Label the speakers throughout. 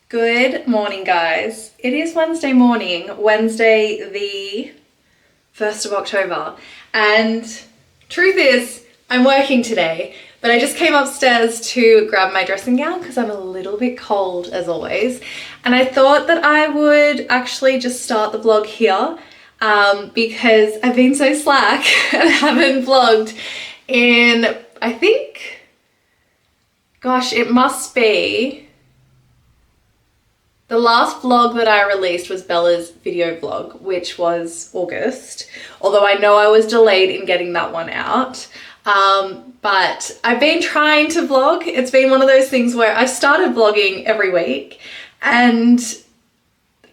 Speaker 1: Good morning, guys. It is Wednesday morning, Wednesday the 1st of October. And truth is, I'm working today, but I just came upstairs to grab my dressing gown because I'm a little bit cold as always. And I thought that I would actually just start the vlog here because I've been so slack and haven't vlogged in, I think, gosh, it must be... The last vlog that I released was Bella's video vlog, which was August, although I know I was delayed in getting that one out. But I've been trying to vlog. It's been one of those things where I've started vlogging every week and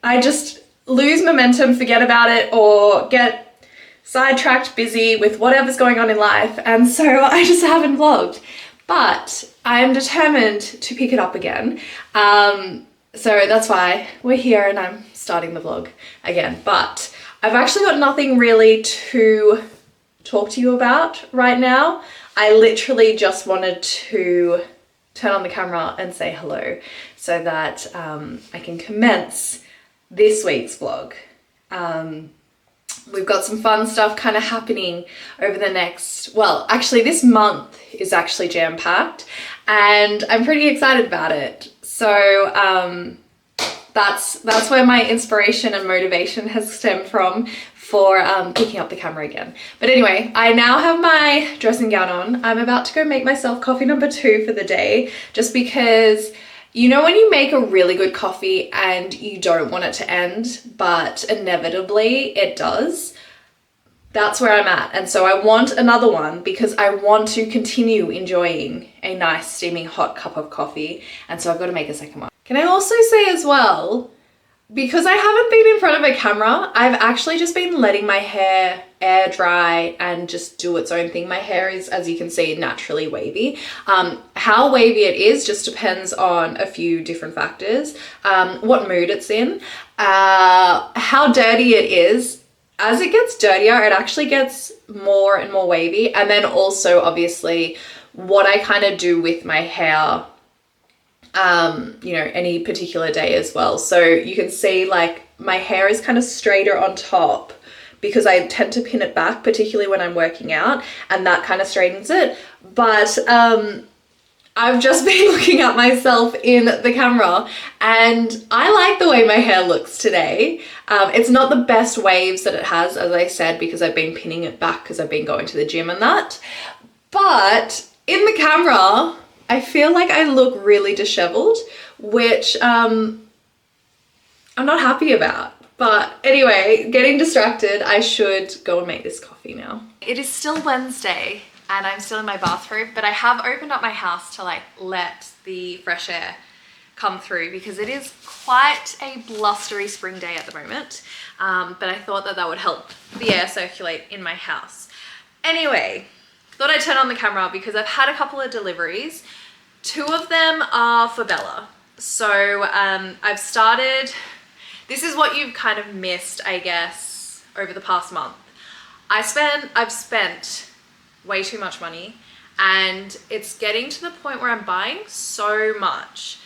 Speaker 1: I just lose momentum, forget about it, or get sidetracked busy with whatever's going on in life. And so I just haven't vlogged, but I am determined to pick it up again. So that's why we're here and I'm starting the vlog again. But I've actually got nothing really to talk to you about right now. I literally just wanted to turn on the camera and say hello so that I can commence this week's vlog. We've got some fun stuff kind of happening over the next, well, actually this month is actually jam-packed and I'm pretty excited about it. So that's where my inspiration and motivation has stemmed from for picking up the camera again. But anyway, I now have my dressing gown on. I'm about to go make myself coffee number 2 for the day, just because you know when you make a really good coffee and you don't want it to end, but inevitably it does? That's where I'm at. And so I want another one because I want to continue enjoying a nice steaming hot cup of coffee. And so I've got to make a second one. Can I also say as well, because I haven't been in front of a camera, I've actually just been letting my hair air dry and just do its own thing. My hair is, as you can see, naturally wavy. How wavy it is just depends on a few different factors. What mood it's in, how dirty it is. As it gets dirtier, it actually gets more and more wavy. And then also, obviously, what I kind of do with my hair, you know, any particular day as well. So you can see like my hair is kind of straighter on top because I tend to pin it back, particularly when I'm working out, and that kind of straightens it. But I've just been looking at myself in the camera and I like the way my hair looks today. It's not the best waves that it has, as I said, because I've been pinning it back because I've been going to the gym and that. But in the camera, I feel like I look really disheveled, which I'm not happy about. But anyway, getting distracted, I should go and make this coffee now. It is still Wednesday and I'm still in my bathrobe, but I have opened up my house to like let the fresh air come through because it is quite a blustery spring day at the moment. But I thought that that would help the air circulate in my house. Anyway, thought I'd turn on the camera because I've had a couple of deliveries. 2 of them are for Bella. So I've started, this is what you've kind of missed, I guess, over the past month. I've spent way too much money and it's getting to the point where I'm buying so much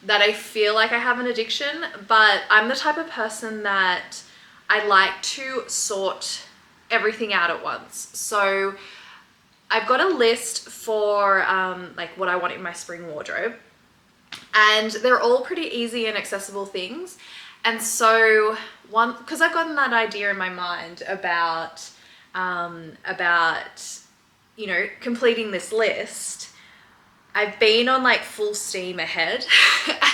Speaker 1: that I feel like I have an addiction, but I'm the type of person that I like to sort everything out at once. So I've got a list for like what I want in my spring wardrobe, and they're all pretty easy and accessible things. And so because I've gotten that idea in my mind about you know, completing this list, I've been on like full steam ahead.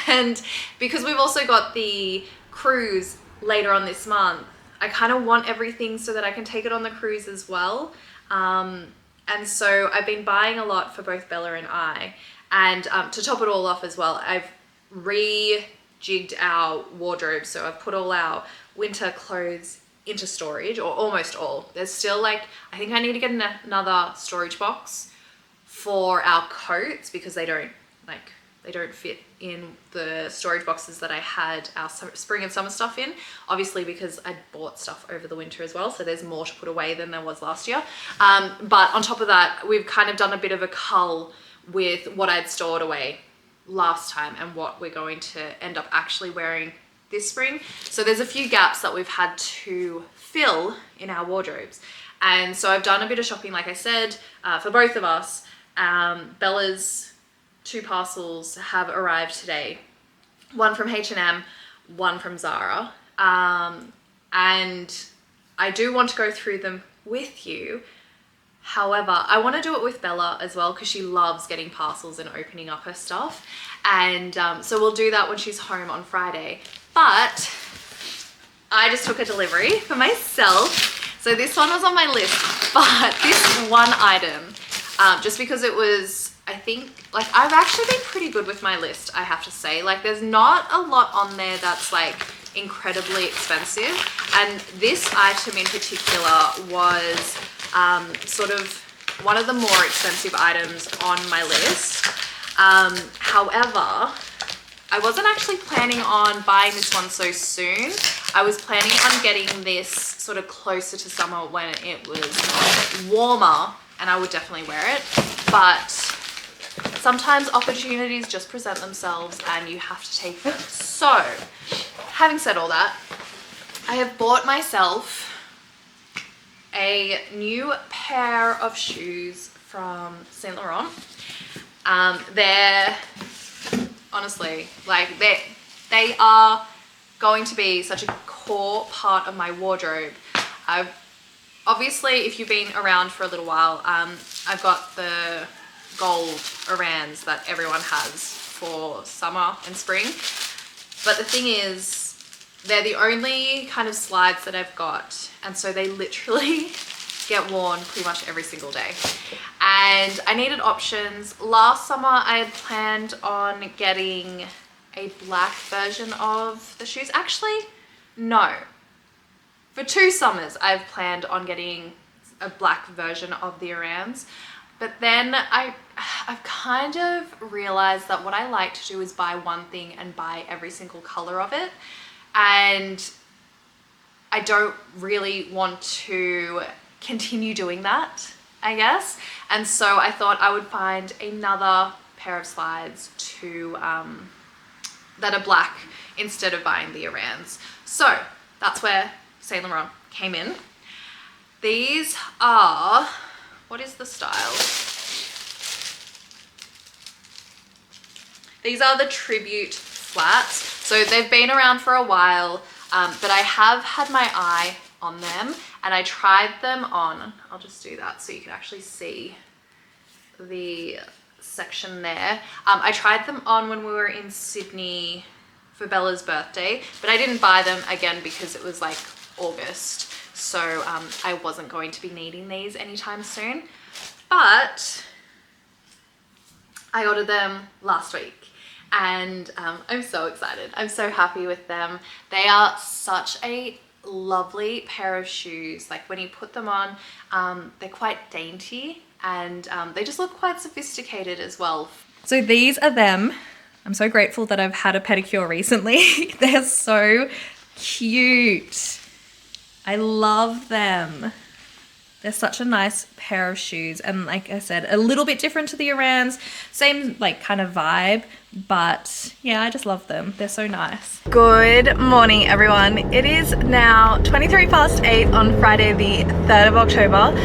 Speaker 1: And because we've also got the cruise later on this month, I kind of want everything so that I can take it on the cruise as well. And so I've been buying a lot for both Bella and I. And to top it all off as well, I've rejigged our wardrobe. So I've put all our winter clothes into storage, or almost all. There's still like, I think I need to get another storage box for our coats because they don't fit in the storage boxes that I had our spring and summer stuff in, obviously because I bought stuff over the winter as well, so there's more to put away than there was last year. But on top of that, we've kind of done a bit of a cull with what I'd stored away last time and what we're going to end up actually wearing this spring. So there's a few gaps that we've had to fill in our wardrobes. And so I've done a bit of shopping, like I said, for both of us. Bella's 2 parcels have arrived today. One from H&M, one from ZARA. And I do want to go through them with you. However, I want to do it with Bella as well because she loves getting parcels and opening up her stuff. And so we'll do that when she's home on Friday. But I just took a delivery for myself. So this one was on my list, but this one item, just because it was, I think, like, I've actually been pretty good with my list, I have to say. Like, there's not a lot on there that's like incredibly expensive. And this item in particular was sort of one of the more expensive items on my list. However, I wasn't actually planning on buying this one so soon. I was planning on getting this sort of closer to summer when it was warmer, and I would definitely wear it. But sometimes opportunities just present themselves and you have to take them. So, having said all that, I have bought myself a new pair of shoes from Saint Laurent. They're honestly, like, they are going to be such a core part of my wardrobe. Obviously, if you've been around for a little while, I've got the gold Orans that everyone has for summer and spring. But the thing is, they're the only kind of slides that I've got. And so they literally get worn pretty much every single day. And I needed options. Last summer, I had planned on getting a black version of the shoes. Actually, no. For 2 summers, I've planned on getting a black version of the Orans. But then I've kind of realized that what I like to do is buy one thing and buy every single color of it. And I don't really want to continue doing that, I guess. And so I thought I would find another pair of slides to that are black instead of buying the Orans. So that's where Saint Laurent came in. These are, what is the style? These are the Tribute flats. So they've been around for a while, but I have had my eye on them and I tried them on. I'll just do that so you can actually see the section there. I tried them on when we were in Sydney for Bella's birthday, but I didn't buy them again because it was like August. So I wasn't going to be needing these anytime soon, but I ordered them last week. And I'm so excited. I'm so happy with them. They are such a lovely pair of shoes. Like, when you put them on, they're quite dainty and they just look quite sophisticated as well. So these are them. I'm so grateful that I've had a pedicure recently. They're so cute. I love them. They're such a nice pair of shoes, and like I said, a little bit different to the Orans, same like kind of vibe, but yeah, I just love them. They're so nice. Good morning, everyone. It is now 8:23 on Friday the 3rd of October,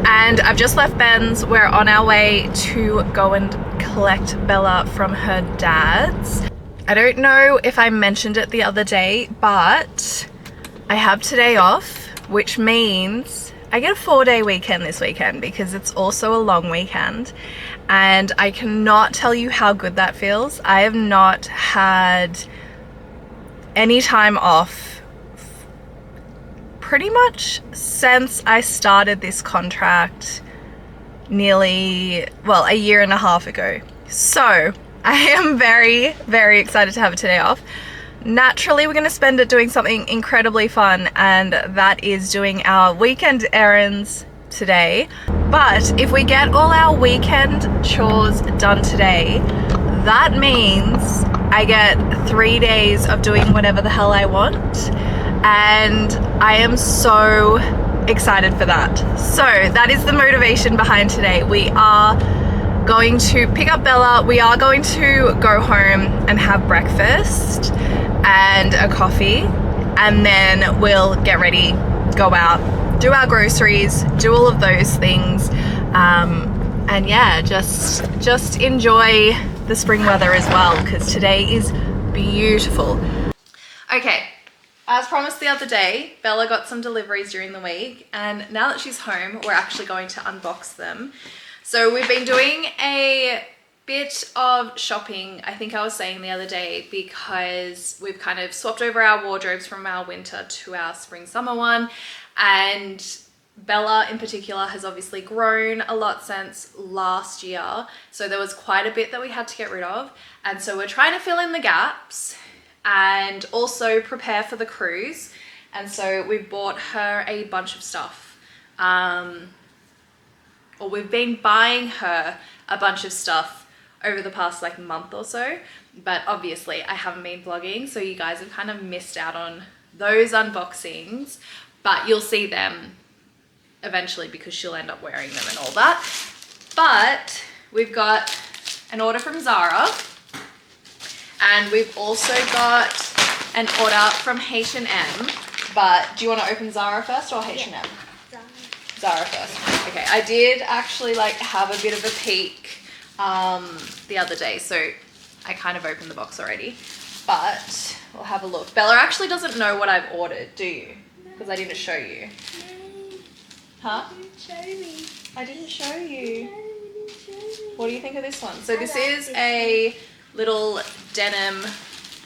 Speaker 1: and I've just left Ben's. We're on our way to go and collect Bella from her dad's. I don't know if I mentioned it the other day, but I have today off, which means I get a 4-day weekend this weekend because it's also a long weekend, and I cannot tell you how good that feels. I have not had any time off pretty much since I started this contract nearly, well, a year and a half ago. So I am very, very excited to have a today off. Naturally, we're going to spend it doing something incredibly fun, and that is doing our weekend errands today. But if we get all our weekend chores done today, that means I get 3 days of doing whatever the hell I want, and I am so excited for that. So that is the motivation behind today. We are going to pick up Bella. We are going to go home and have breakfast and a coffee, and then we'll get ready, go out, do our groceries, do all of those things, and yeah, just enjoy the spring weather as well, because today is beautiful. Okay, as promised the other day, Bella got some deliveries during the week, and now that she's home, we're actually going to unbox them. So we've been doing a bit of shopping, I think I was saying the other day, because we've kind of swapped over our wardrobes from our winter to our spring summer one, and Bella in particular has obviously grown a lot since last year, so there was quite a bit that we had to get rid of, and so we're trying to fill in the gaps and also prepare for the cruise. And so we've bought her a bunch of stuff, or we've been buying her a bunch of stuff over the past like month or so, but obviously I haven't been vlogging, so you guys have kind of missed out on those unboxings, but you'll see them eventually because she'll end up wearing them and all that. But we've got an order from Zara, and we've also got an order from H&M, but do you want to open Zara first or H&M? Yeah. Zara first. Okay, I did actually like have a bit of a peek the other day, so I kind of opened the box already, but we'll have a look. Bella actually doesn't know what I've ordered, do you? Because I didn't show you.
Speaker 2: No.
Speaker 1: Huh?
Speaker 2: You didn't show me.
Speaker 1: I didn't show you.
Speaker 2: No, you didn't show me.
Speaker 1: What do you think of this one? So this is a little denim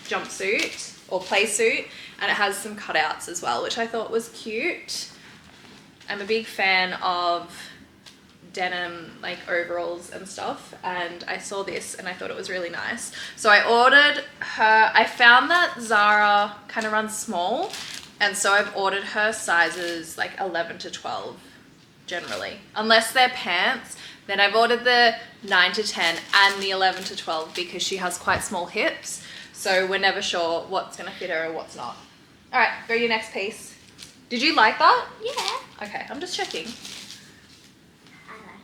Speaker 1: jumpsuit or play suit, and it has some cutouts as well, which I thought was cute. I'm a big fan of denim like overalls and stuff, and I saw this and I thought it was really nice. So I ordered her, I found that Zara kind of runs small, and so I've ordered her sizes like 11 to 12 generally, unless they're pants. Then I've ordered the 9 to 10 and the 11 to 12 because she has quite small hips, so we're never sure what's gonna fit her and what's not. All right, go your next piece. Did you like that?
Speaker 2: Yeah.
Speaker 1: Okay, I'm just checking.
Speaker 2: I like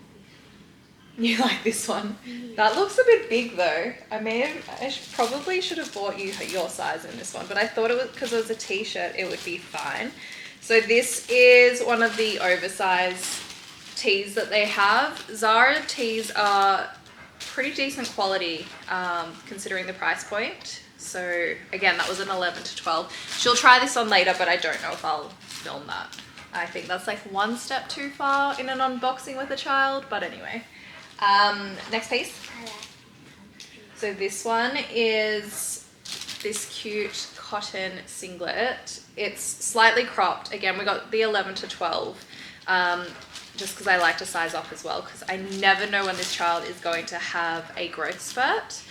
Speaker 2: this.
Speaker 1: You like this one?
Speaker 2: Yeah.
Speaker 1: That looks a bit big though. Probably should have bought you your size in this one, but I thought it was, because it was a t-shirt, it would be fine. So this is one of the oversized tees that they have. Zara tees are pretty decent quality considering the price point. So again, that was an 11 to 12. She'll try this on later, but I don't know if I'll film that. I think that's like one step too far in an unboxing with a child, but anyway. Next piece.
Speaker 2: I like
Speaker 1: So this one is this cute cotton singlet. It's slightly cropped. Again, we got the 11 to 12, just because I like to size up as well, because I never know when this child is going to have a growth spurt.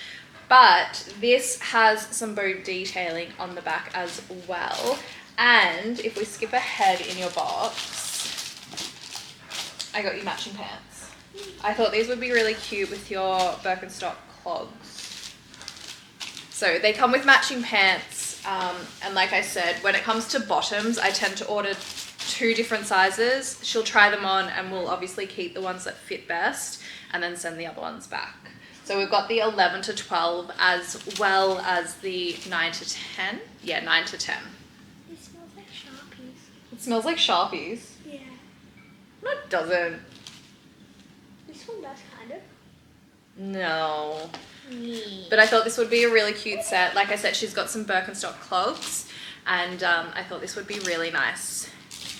Speaker 1: But this has some bow detailing on the back as well. And if we skip ahead in your box, I got you matching pants. I thought these would be really cute with your Birkenstock clogs. So they come with matching pants. And like I said, when it comes to bottoms, I tend to order 2 different sizes. She'll try them on and we'll obviously keep the ones that fit best and then send the other ones back. So we've got the 11 to 12 as well as the 9 to 10. Yeah, 9 to 10.
Speaker 2: It smells like Sharpies.
Speaker 1: It smells like Sharpies.
Speaker 2: Yeah.
Speaker 1: No, it doesn't.
Speaker 2: This one does kind of.
Speaker 1: No.
Speaker 2: Yeah.
Speaker 1: But I thought this would be a really cute set. Like I said, she's got some Birkenstock clogs, and I thought this would be really nice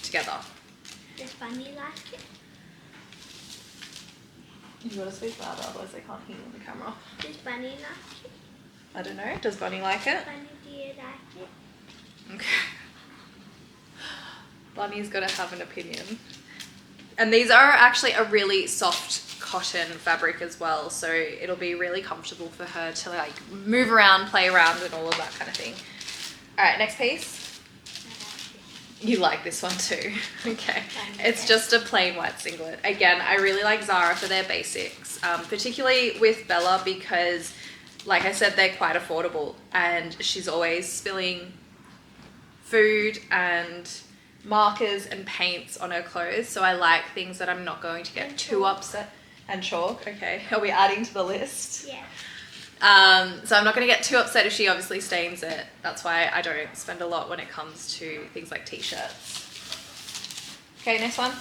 Speaker 1: together.
Speaker 2: Does Bunny like it?
Speaker 1: You gotta speak louder, otherwise they can't hear you on the camera.
Speaker 2: Does Bunny like it?
Speaker 1: I don't know. Does Bunny like it?
Speaker 2: Bunny, do you like it?
Speaker 1: Okay. Bunny's got to have an opinion. And these are actually a really soft cotton fabric as well, so it'll be really comfortable for her to like move around, play around, and all of that kind of thing. All right, next piece. You like this one too. Okay. It's just a plain white singlet. Again, I really like Zara for their basics, particularly with Bella because, like I said, they're quite affordable and she's always spilling food and markers and paints on her clothes. So I like things that I'm not going to get too upset. And chalk, okay. Are we adding to the list?
Speaker 2: Yeah.
Speaker 1: So I'm not going to get too upset if she obviously stains it. That's why I don't spend a lot when it comes to things like t-shirts. Okay, next one.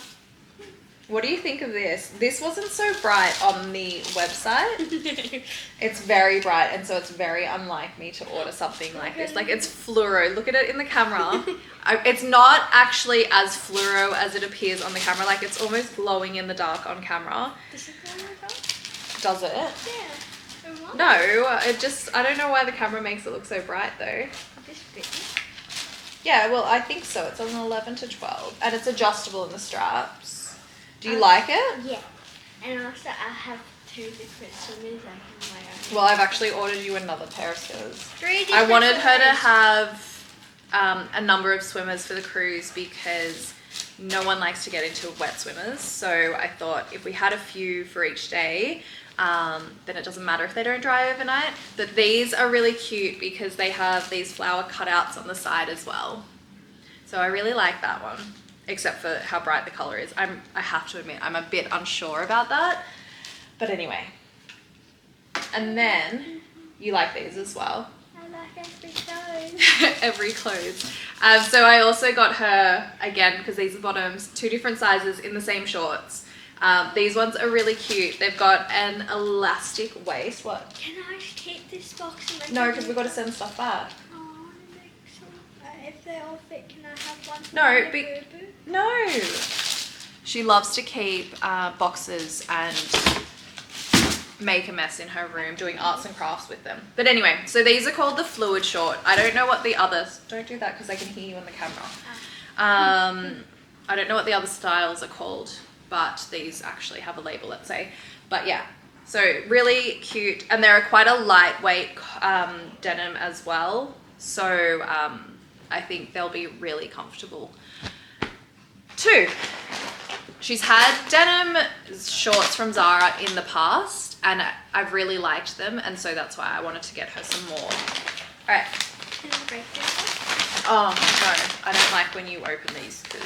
Speaker 1: What do you think of this? This wasn't so bright on the website. It's very bright, and so it's very unlike me to order something like this. Like, it's fluoro. Look at it in the camera. It's not actually as fluoro as it appears on the camera. Like, it's almost glowing in the dark on camera.
Speaker 2: Does it glow in the dark?
Speaker 1: Does it?
Speaker 2: Yeah.
Speaker 1: No, it just, I don't know why the camera makes it look so bright though.
Speaker 2: This bit.
Speaker 1: Yeah, well, I think so. It's on 11 to 12, and it's adjustable in the straps. Do you like it?
Speaker 2: Yeah. And also, I have 2 different swimmers I can wear.
Speaker 1: Well, I've actually ordered you another pair of scissors.
Speaker 2: 3 different
Speaker 1: I wanted her to
Speaker 2: swimmers.
Speaker 1: have a number of swimmers for the cruise because no one likes to get into wet swimmers. So I thought if we had a few for each day, then it doesn't matter if they don't dry overnight. But these are really cute because they have these flower cutouts on the side as well. So I really like that one, except for how bright the color is. I have to admit, I'm a bit unsure about that. But anyway. And then you like these as well.
Speaker 2: I like every clothes.
Speaker 1: Every clothes. So I also got her, again, because these are bottoms, 2 different sizes in the same shorts. These ones are really cute. They've got an elastic waist. What?
Speaker 2: Can I keep this box? And
Speaker 1: No, because we've got to send stuff back.
Speaker 2: Oh, I want to make some. If they all fit, can I have one? For
Speaker 1: No,
Speaker 2: my
Speaker 1: boo-boo?
Speaker 2: boo-boo?
Speaker 1: No. She loves to keep boxes and make a mess in her room doing arts and crafts with them. But anyway, so these are called the fluid short. I don't know what the others, don't do that because I can hear you on the camera. I don't know what the other styles are called, but these actually have a label, let's say. But yeah, so really cute, and they're quite a lightweight denim as well. So I think they'll be really comfortable too. She's had denim shorts from Zara in the past, and I've really liked them, and so that's why I wanted to get her some more. All right.
Speaker 2: Can I break this?
Speaker 1: Oh no, I don't like when you open these because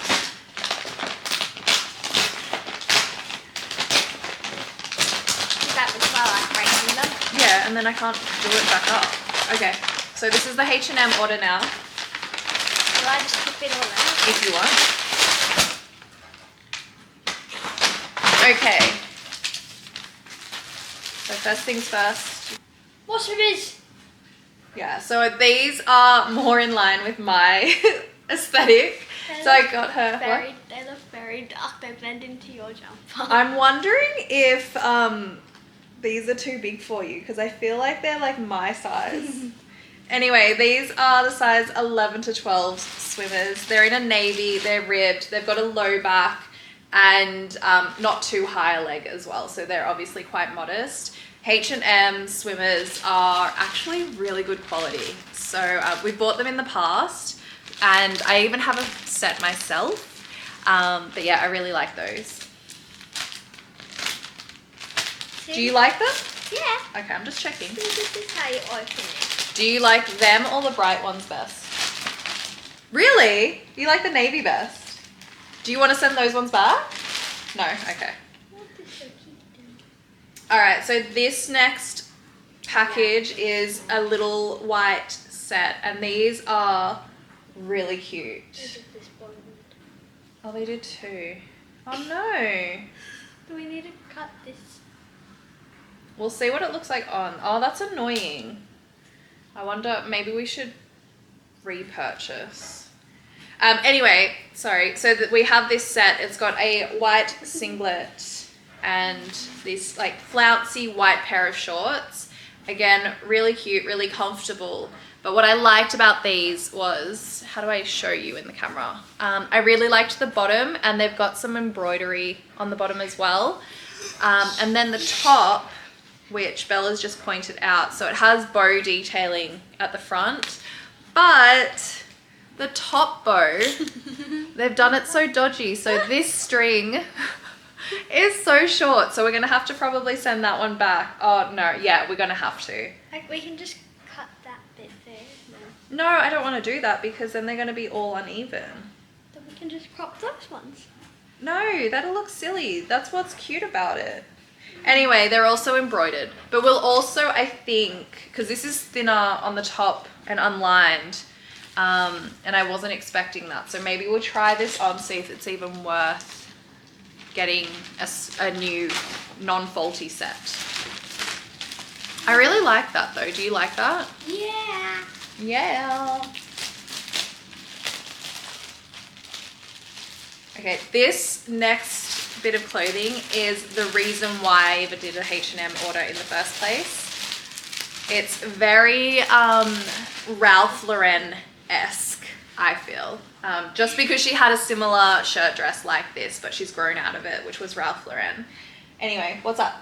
Speaker 2: That was why I like breaking them.
Speaker 1: yeah, and then I can't do it back up. Okay, so this is the H&M order now,
Speaker 2: Will I just clip it all out?
Speaker 1: if you want. Okay. So first things first.
Speaker 2: More swimmers.
Speaker 1: Yeah, so these are more in line with my aesthetic. So I got her. What?
Speaker 2: They look very dark. They blend into your jumper.
Speaker 1: I'm wondering if these are too big for you because I feel like they're like my size. Anyway, these are the size 11 to 12 swimmers. They're in a navy, they're ribbed, they've got a low back and not too high a leg as well. So they're obviously quite modest. H&M swimmers are actually really good quality. So we bought them in the past and I even have a set myself. But yeah, I really like those. Do you like them?
Speaker 2: Yeah.
Speaker 1: Okay, I'm just checking.
Speaker 2: This is how you open it.
Speaker 1: Do you like them or the bright ones best? Really? You like the navy best? Do you want to send those ones back? No? Okay. Alright, so this next package is a little white set and these are really cute. Oh, they did too. Oh no.
Speaker 2: Do we need to cut this?
Speaker 1: We'll see what it looks like on. Oh, that's annoying. I wonder, maybe we should repurchase. Anyway, sorry. So that we have this set. It's got a white singlet and this like flouncy white pair of shorts. Again, really cute, really comfortable. But what I liked about these was, how do I show you in the camera? I really liked the bottom and they've got some embroidery on the bottom as well. And then the top, which Bella's just pointed out. So it has bow detailing at the front, but the top bow, they've done it so dodgy. So this string is so short. So we're gonna have to probably send that one back. Oh no, yeah, we're gonna have to.
Speaker 2: Like we can just cut that bit there.
Speaker 1: No, I don't want to do that because then they're gonna be all uneven.
Speaker 2: Then we can just crop those ones.
Speaker 1: No, that'll look silly. That's what's cute about it. Anyway, they're also embroidered, but we'll also, I think, because this is thinner on the top and unlined, and I wasn't expecting that, so maybe we'll try this on, see if it's even worth getting a new non-faulty set. I really like that though. Do you like that?
Speaker 2: Yeah.
Speaker 1: Yeah. Okay, this next bit of clothing is the reason why I even did a H&M order in the first place. It's very Ralph Lauren-esque, I feel. Just because she had a similar shirt dress like this, but she's grown out of it, which was Ralph Lauren. Anyway, what's up?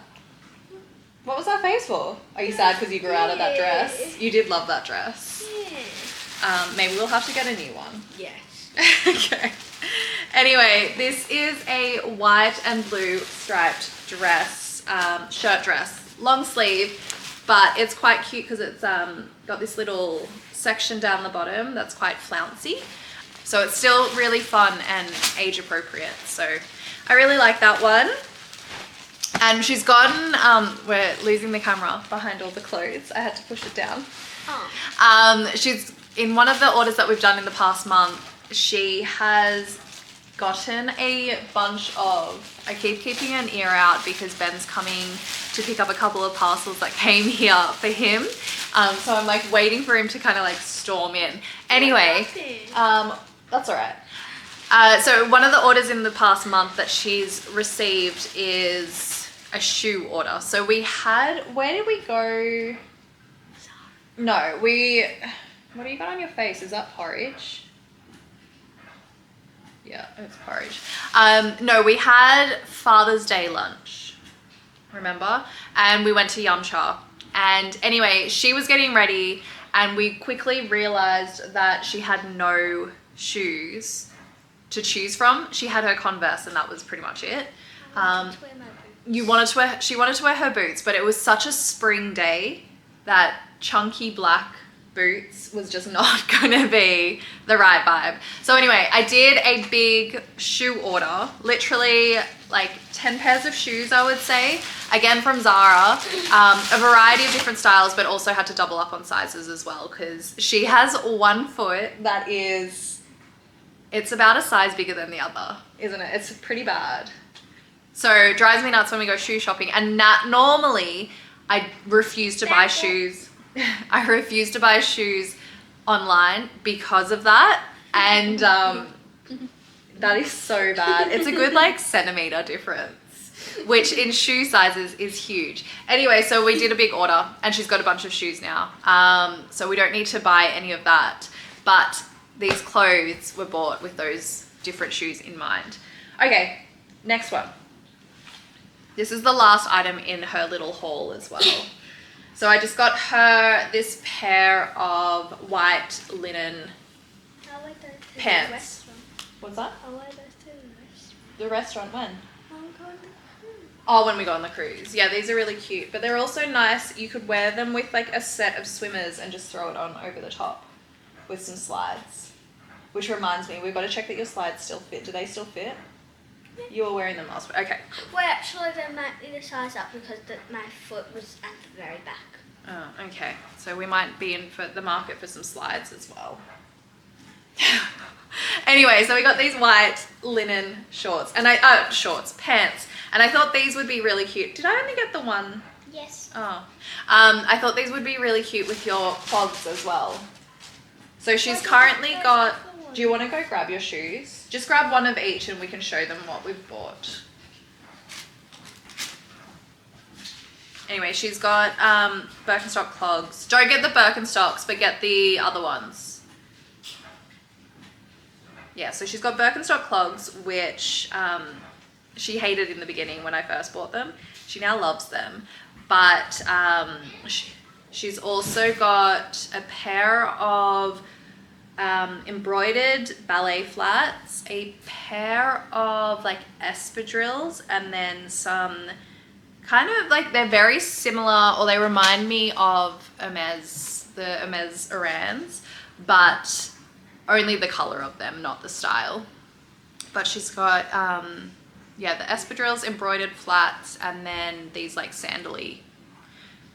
Speaker 1: What was that face for? Are you sad because you grew out of that dress? You did love that dress.
Speaker 2: Yeah.
Speaker 1: Maybe we'll have to get a new one.
Speaker 2: Yes.
Speaker 1: Okay. Anyway, this is a white and blue striped dress, shirt dress, long sleeve, but it's quite cute because it's got this little section down the bottom that's quite flouncy. So it's still really fun and age appropriate. So I really like that one. And she's gotten, we're losing the camera behind all the clothes. I had to push it down.
Speaker 2: Oh.
Speaker 1: She's, in one of the orders that we've done in the past month, she has gotten a bunch of, I keep keeping an ear out because Ben's coming to pick up a couple of parcels that came here for him. So I'm like waiting for him to kind of like storm in. Anyway, that's all right. So one of the orders in the past month that she's received is a shoe order. So we had, where did we go? No, what do you got on your face? Is that porridge? Yeah, it's porridge. No, we had Father's Day lunch, remember? And we went to Yumcha. And anyway, she was getting ready and we quickly realized that she had no shoes to choose from. She had her Converse and that was pretty much it. She wanted to wear her boots, but it was such a spring day that chunky black boots was just not gonna be the right vibe. So anyway, I did a big shoe order, literally like 10 pairs of shoes, I would say, again from Zara, a variety of different styles, but also had to double up on sizes as well because she has one foot that is, it's about a size bigger than the other, isn't it? It's pretty bad. So it drives me nuts when we go shoe shopping, and normally I refuse to buy shoes. I refuse to buy shoes online because of that, and that is so bad. It's a good like centimeter difference, which in shoe sizes is huge. Anyway, so we did a big order and she's got a bunch of shoes now, so we don't need to buy any of that, but these clothes were bought with those different shoes in mind. Okay, next one. This is the last item in her little haul as well. So I just got her this pair of white linen pants. What's that?
Speaker 2: I wear those to the restaurant.
Speaker 1: The restaurant, when?
Speaker 2: I'm going to cruise.
Speaker 1: Oh, when we go on the cruise. Yeah, these are really cute, but they're also nice. You could wear them with like a set of swimmers and just throw it on over the top with some slides. Which reminds me, we've got to check that your slides still fit. Do they still fit? You were wearing them last week. Okay.
Speaker 2: Well, actually, they might need to size up because my foot was at the very back.
Speaker 1: Oh, okay. So we might be in for the market for some slides as well. Anyway, so we got these white linen shorts and pants, and I thought these would be really cute. Did I only get the one?
Speaker 2: Yes.
Speaker 1: Oh. I thought these would be really cute with your clogs as well. So she's currently got, do you want to go grab your shoes? Just grab one of each and we can show them what we've bought. Anyway, she's got Birkenstock clogs. Don't get the Birkenstocks, but get the other ones. Yeah, so she's got Birkenstock clogs, which she hated in the beginning when I first bought them. She now loves them. But she's also got a pair of embroidered ballet flats, a pair of like espadrilles, and then some kind of like, they're very similar, or they remind me of Hermes, the Hermes Orans, but only the color of them, not the style. But she's got yeah, the espadrilles, embroidered flats, and then these like sandally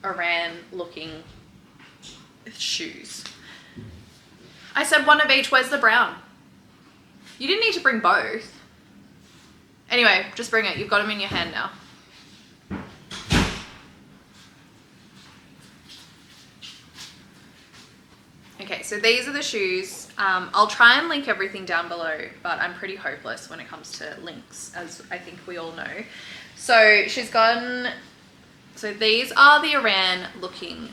Speaker 1: Iran looking shoes. I said one of each. Where's the brown? You didn't need to bring both. Anyway, just bring it. You've got them in your hand now. Okay, so these are the shoes. I'll try and link everything down below, but I'm pretty hopeless when it comes to links, as I think we all know. So she's gotten, so these are the Iran looking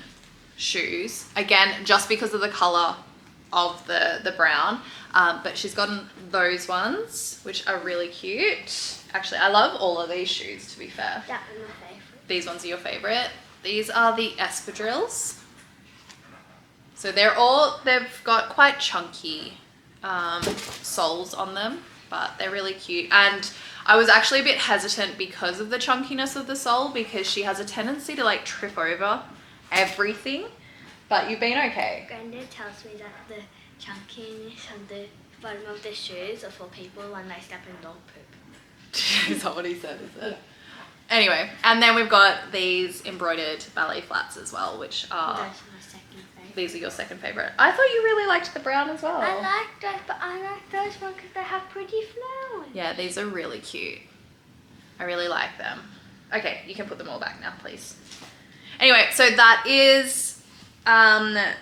Speaker 1: shoes. Again, just because of the color of the brown, but she's gotten those ones, which are really cute. Actually, I love all of these shoes, to be fair.
Speaker 2: That was my favourite.
Speaker 1: These ones are your favorite. These are the espadrilles. So they've got quite chunky soles on them, but they're really cute. And I was actually a bit hesitant because of the chunkiness of the sole, because she has a tendency to like trip over everything, but you've been okay.
Speaker 2: Granddad tells me that the chunkiness on the bottom of the shoes are for people when they step in dog poop.
Speaker 1: Is that what he said, is it? Yeah. Anyway, and then we've got these embroidered ballet flats as well, which are...
Speaker 2: Those are my second favourite.
Speaker 1: These are your second favourite. I thought you really liked the brown as well.
Speaker 2: I like those, but I like those ones because they have pretty flowers.
Speaker 1: Yeah, these are really cute. I really like them. Okay, you can put them all back now, please. Anyway, so that is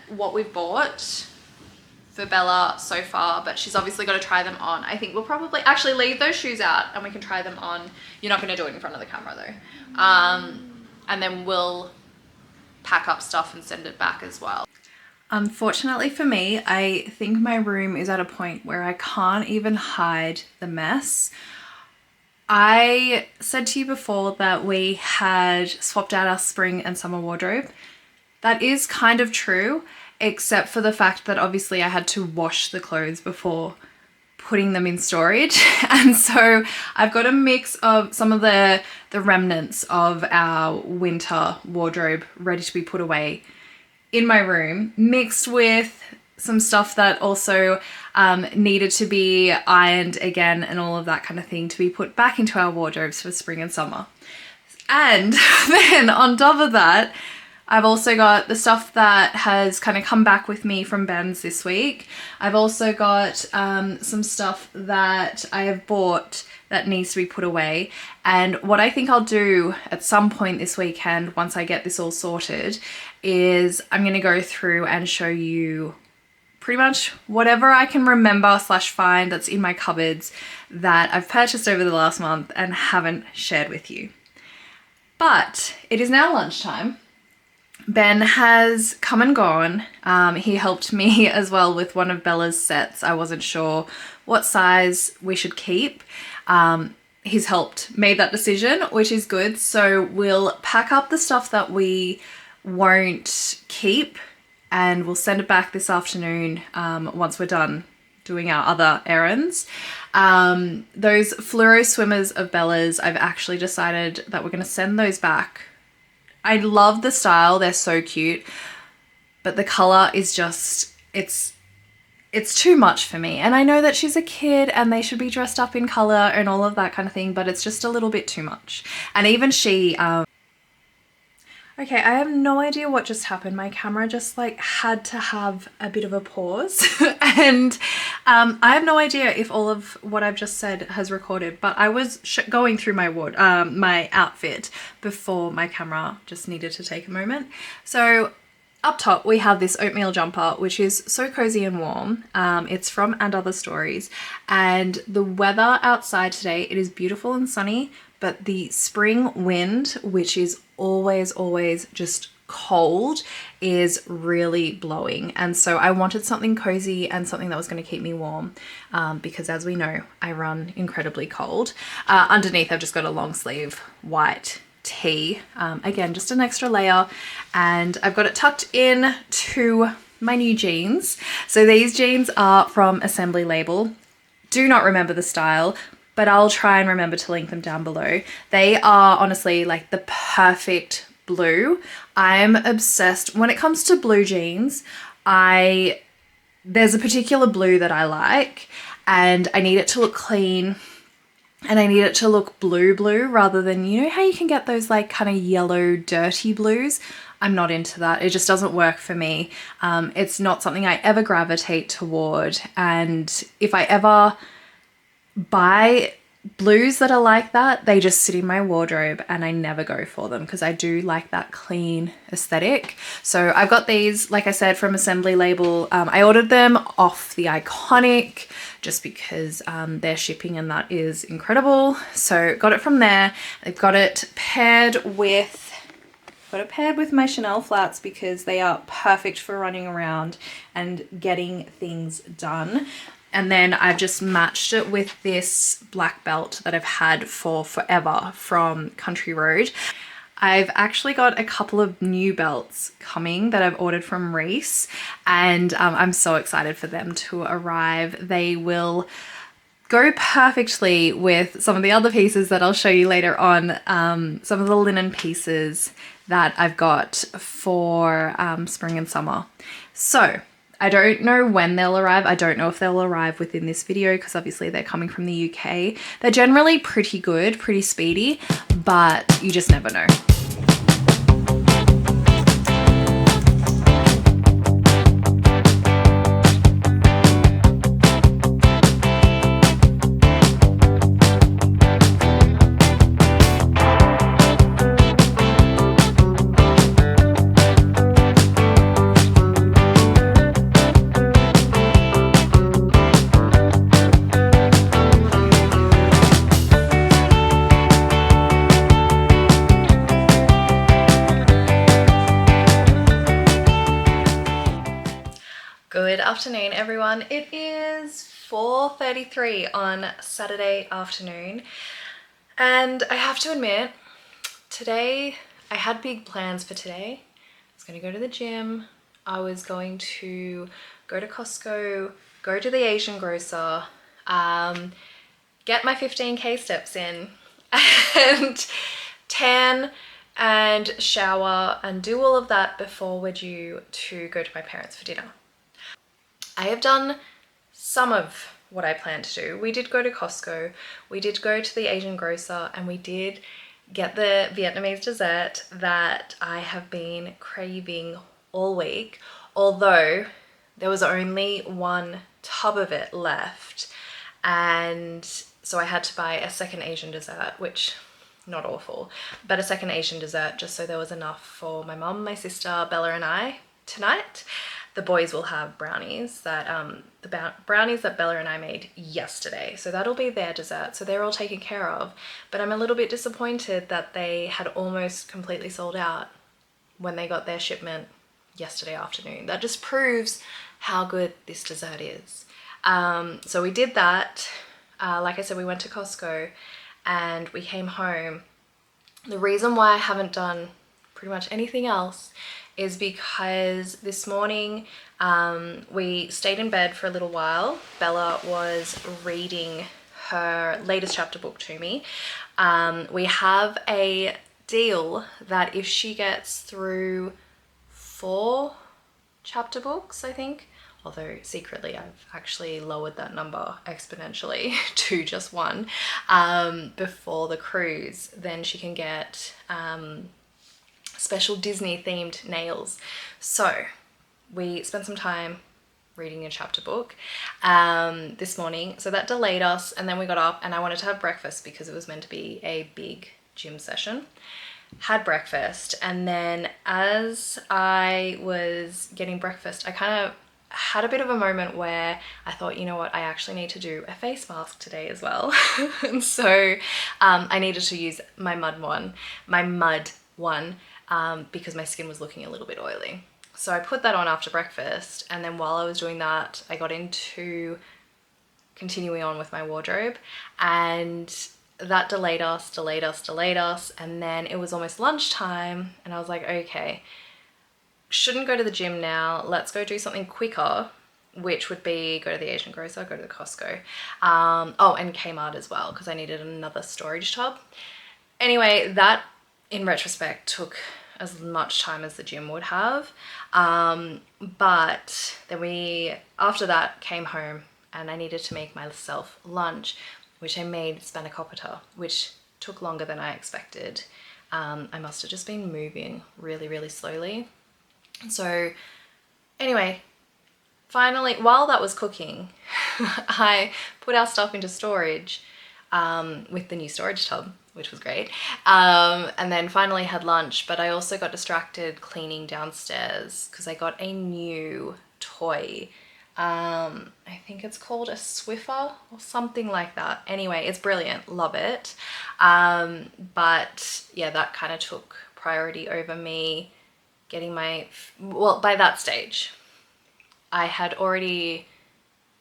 Speaker 1: what we've bought for Bella so far, but she's obviously got to try them on. I think we'll probably actually leave those shoes out and we can try them on. You're not going to do it in front of the camera though. And then we'll pack up stuff and send it back as well. Unfortunately for me, I think my room is at a point where I can't even hide the mess. I said to you before that we had swapped out our spring and summer wardrobe. That is kind of true, except for the fact that obviously I had to wash the clothes before putting them in storage. And so I've got a mix of some of the remnants of our winter wardrobe ready to be put away in my room, mixed with some stuff that also needed to be ironed again and all of that kind of thing to be put back into our wardrobes for spring and summer. And then on top of that, I've also got the stuff that has kind of come back with me from Ben's this week. I've also got some stuff that I have bought that needs to be put away. And what I think I'll do at some point this weekend, once I get this all sorted, is I'm going to go through and show you pretty much whatever I can remember / find that's in my cupboards that I've purchased over the last month and haven't shared with you. But it is now lunchtime. Ben has come and gone. He helped me as well with one of Bella's sets. I wasn't sure what size we should keep. He's helped made that decision, which is good. So we'll pack up the stuff that we won't keep and we'll send it back this afternoon once we're done doing our other errands. Those fluoro swimmers of Bella's, I've actually decided that we're going to send those back. I love the style, they're so cute, but the color is just, it's too much for me. And I know that she's a kid and they should be dressed up in color and all of that kind of thing, but it's just a little bit too much. And even she, okay, I have no idea what just happened. My camera just like had to have a bit of a pause and I have no idea if all of what I've just said has recorded, but I was going through my my outfit before my camera just needed to take a moment. So up top we have this oatmeal jumper, which is so cozy and warm. It's from And Other Stories, and the weather outside today, it is beautiful and sunny, but the spring wind, which is always just cold, is really blowing. And so I wanted something cozy and something that was going to keep me warm, because as we know, I run incredibly cold. Underneath I've just got a long sleeve white tee, again just an extra layer, and I've got it tucked in to my new jeans. So these jeans are from Assembly Label. Do not remember the style, but I'll try and remember to link them down below. They are honestly like the perfect blue. I'm obsessed when it comes to blue jeans. There's a particular blue that I like, and I need it to look clean. and I need it to look blue rather than, you know how you can get those like kind of yellow dirty blues. I'm not into that. It just doesn't work for me. It's not something I ever gravitate toward, and if I ever buy blues that are like that, they just sit in my wardrobe and I never go for them because I do like that clean aesthetic. So I've got these, like I said, from Assembly Label. I ordered them off the Iconic just because their shipping and that is incredible. So got it from there. I've got it paired with my Chanel flats because they are perfect for running around and getting things done. And then I've just matched it with this black belt that I've had for forever from Country Road. I've actually got a couple of new belts coming that I've ordered from Reiss, and I'm so excited for them to arrive. They will go perfectly with some of the other pieces that I'll show you later on, some of the linen pieces that I've got for spring and summer. So I don't know when they'll arrive. I don't know if they'll arrive within this video because obviously they're coming from the UK. They're generally pretty good, pretty speedy, but you just never know. Good afternoon, everyone. It is 4:33 on Saturday afternoon, and I have to admit, today I had big plans for today. I was going to go to the gym, I was going to go to Costco, go to the Asian grocer, get my 15k steps in, and tan and shower and do all of that before we're due to go to my parents for dinner. I have done some of what I planned to do. We did go to Costco, we did go to the Asian grocer, and we did get the Vietnamese dessert that I have been craving all week, although there was only one tub of it left, and so I had to buy a second Asian dessert, which not awful, but a second Asian dessert just so there was enough for my mum, my sister, Bella and I tonight. The boys will have brownies that brownies that Bella and I made yesterday, so that'll be their dessert, so they're all taken care of. But I'm a little bit disappointed that they had almost completely sold out when they got their shipment yesterday afternoon. That just proves how good this dessert is. So we did that. Like I said, we went to Costco and we came home. The reason why I haven't done pretty much anything else is because this morning we stayed in bed for a little while. Bella was reading her latest chapter book to me. We have a deal that if she gets through 4 chapter books, I think, although secretly I've actually lowered that number exponentially to just 1 before the cruise, then she can get special Disney themed nails. So we spent some time reading a chapter book this morning, so that delayed us, and then we got up and I wanted to have breakfast because it was meant to be a big gym session. Had breakfast, and then as I was getting breakfast, I kind of had a bit of a moment where I thought, you know what, I actually need to do a face mask today as well. And so I needed to use my mud one because my skin was looking a little bit oily. So I put that on after breakfast, and then while I was doing that, I got into continuing on with my wardrobe, and that delayed us, and then it was almost lunchtime, and I was like, okay, shouldn't go to the gym now, let's go do something quicker, which would be go to the Asian grocer, go to the Costco, oh, and Kmart as well, because I needed another storage tub. Anyway, that in retrospect took as much time as the gym would have, but then we after that came home and I needed to make myself lunch, which I made spanakopita, which took longer than I expected. I must have just been moving really, really slowly. So anyway, finally, while that was cooking, I put our stuff into storage with the new storage tub, which was great. And then finally had lunch, but I also got distracted cleaning downstairs because I got a new toy. I think it's called a Swiffer or something like that. Anyway, it's brilliant, love it. But yeah, that kind of took priority over me getting my, well, by that stage, I had already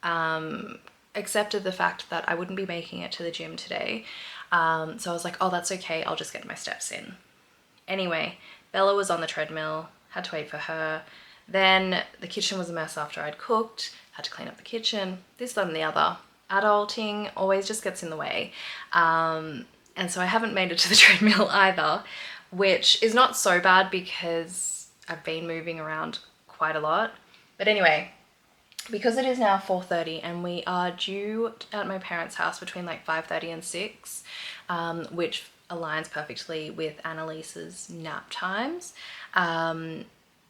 Speaker 1: accepted the fact that I wouldn't be making it to the gym today. So I was like, oh, that's okay, I'll just get my steps in. Anyway, Bella was on the treadmill, had to wait for her. Then the kitchen was a mess after I'd cooked, had to clean up the kitchen, this, that, and the other. Adulting always just gets in the way. And so I haven't made it to the treadmill either, which is not so bad because I've been moving around quite a lot. But anyway, because it is now 4:30 and we are due at my parents' house between like 5:30 and 6, which aligns perfectly with Annalise's nap times.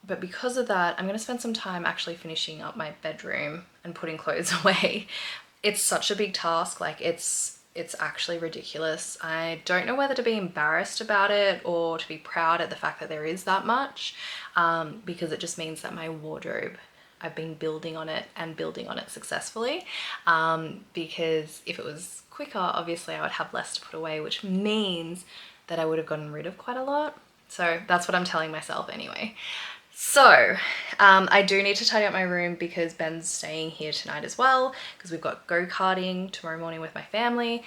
Speaker 1: But because of that, I'm going to spend some time actually finishing up my bedroom and putting clothes away. It's such a big task, like it's actually ridiculous. I don't know whether to be embarrassed about it or to be proud at the fact that there is that much, because it just means that my wardrobe, I've been building on it and building on it successfully, because if it was quicker, obviously I would have less to put away, which means that I would have gotten rid of quite a lot. So that's what I'm telling myself anyway. So I do need to tidy up my room because Ben's staying here tonight as well, because we've got go-karting tomorrow morning with my family,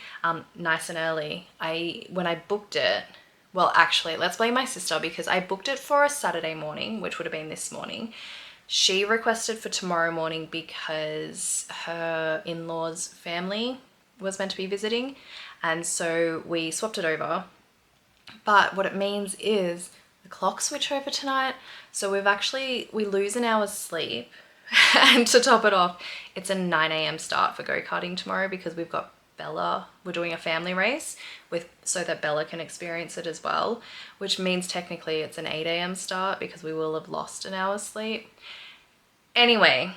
Speaker 1: nice and early. When I booked it, well, actually, let's blame my sister because I booked it for a Saturday morning, which would have been this morning. She requested for tomorrow morning because her in-laws' family was meant to be visiting, and so we swapped it over. But what it means is the clock switch over tonight, so we lose an hour's sleep. And to top it off, it's a 9 a.m. start for go-karting tomorrow because we've got Bella. We're doing a family race so that Bella can experience it as well, which means technically it's an 8 a.m. start because we will have lost an hour's sleep. Anyway,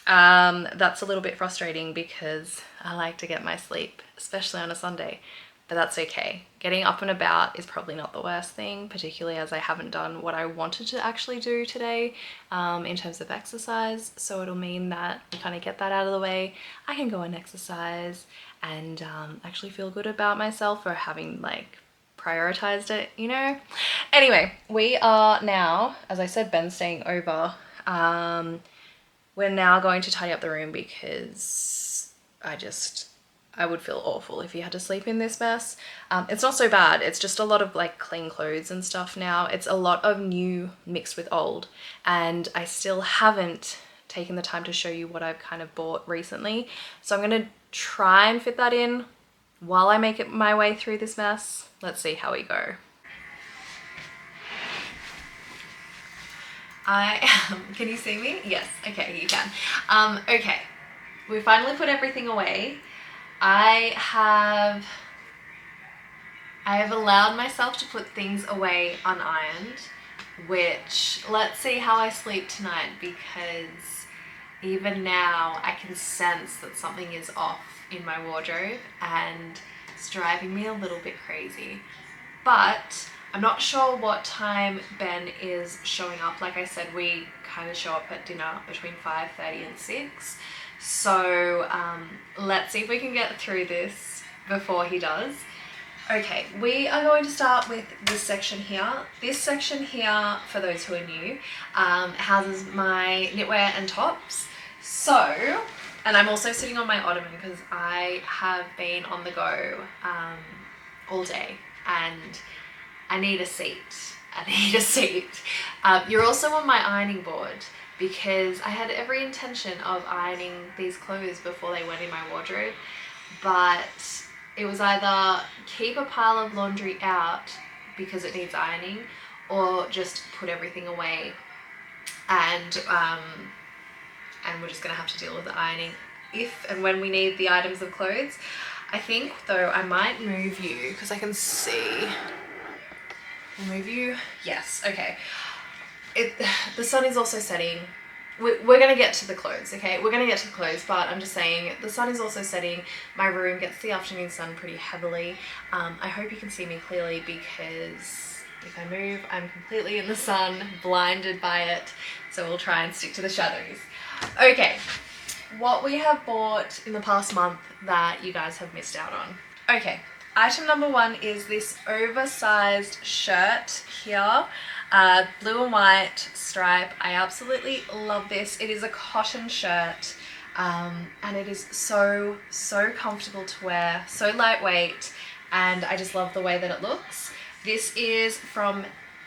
Speaker 1: that's a little bit frustrating because I like to get my sleep, especially on a Sunday, but that's okay. Getting up and about is probably not the worst thing, particularly as I haven't done what I wanted to actually do today in terms of exercise. So it'll mean that we kind of get that out of the way. I can go and exercise and actually feel good about myself for having like prioritized it, you know? Anyway, we are now, as I said, Ben's staying over. We're now going to tidy up the room because I would feel awful if you had to sleep in this mess. It's not so bad. It's just a lot of like clean clothes and stuff now. It's a lot of new mixed with old. And I still haven't taken the time to show you what I've kind of bought recently. So I'm going to try and fit that in while I make it my way through this mess. Let's see how we go. Can you see me? Yes, okay, you can. Okay, we finally put everything away. I have allowed myself to put things away unironed, which, let's see how I sleep tonight, because even now I can sense that something is off in my wardrobe and it's driving me a little bit crazy. But I'm not sure what time Ben is showing up. Like I said, we kind of show up at dinner between 5:30 and 6. So let's see if we can get through this before he does. Okay, we are going to start with this section here. This section here, for those who are new, houses my knitwear and tops. So, and I'm also sitting on my ottoman because I have been on the go all day and I need a seat. You're also on my ironing board because I had every intention of ironing these clothes before they went in my wardrobe, but it was either keep a pile of laundry out because it needs ironing or just put everything away and we're just gonna have to deal with the ironing if and when we need the items of clothes. I think though I might move you because I can see. We'll move you. Yes, okay. The sun is also setting. We're gonna get to the clothes, okay? We're gonna get to the clothes, but I'm just saying the sun is also setting. My room gets the afternoon sun pretty heavily. I hope you can see me clearly because if I move, I'm completely in the sun, blinded by it. So we'll try and stick to the shadows. Okay, what we have bought in the past month that you guys have missed out on. Okay, item number 1 is this oversized shirt here. Blue and white stripe. I absolutely love this. It is a cotton shirt and it is so comfortable to wear, so lightweight, and I just love the way that it looks. This is from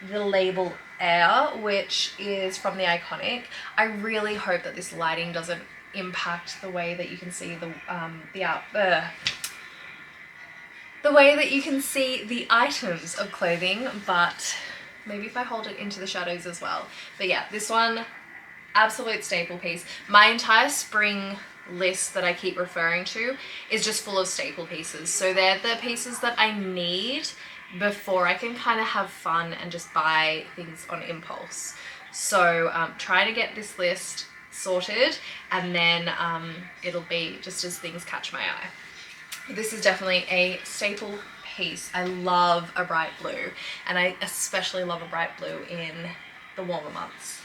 Speaker 1: the label Air, which is from the Iconic. I really hope that this lighting doesn't impact the way that you can see the way that you can see the items of clothing, but maybe if I hold it into the shadows as well. But yeah, this one, absolute staple piece. My entire spring list that I keep referring to is just full of staple pieces. So they're the pieces that I need before I can kind of have fun and just buy things on impulse. So try to get this list sorted, and then it'll be just as things catch my eye. This is definitely a staple piece. I love a bright blue, and I especially love a bright blue in the warmer months.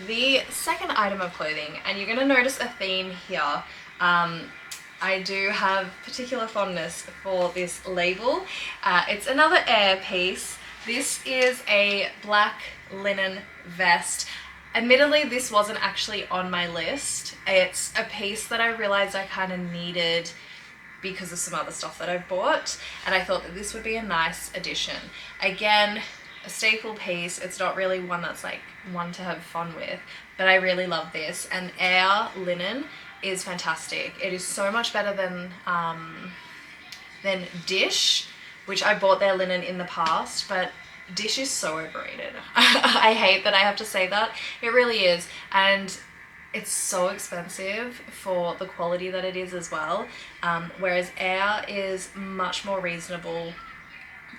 Speaker 1: The second item of clothing, and you're going to notice a theme here. I do have particular fondness for this label. It's another Air piece. This is a black linen vest. Admittedly, this wasn't actually on my list. It's a piece that I realized I kind of needed because of some other stuff that I've bought, and I thought that this would be a nice addition. Again, a staple piece. It's not really one that's like one to have fun with, but I really love this, and Air linen is fantastic. It is so much better than Dish, which I bought their linen in the past, but Dish is so overrated. I hate that I have to say that. It really is, and it's so expensive for the quality that it is as well, whereas Air is much more reasonable,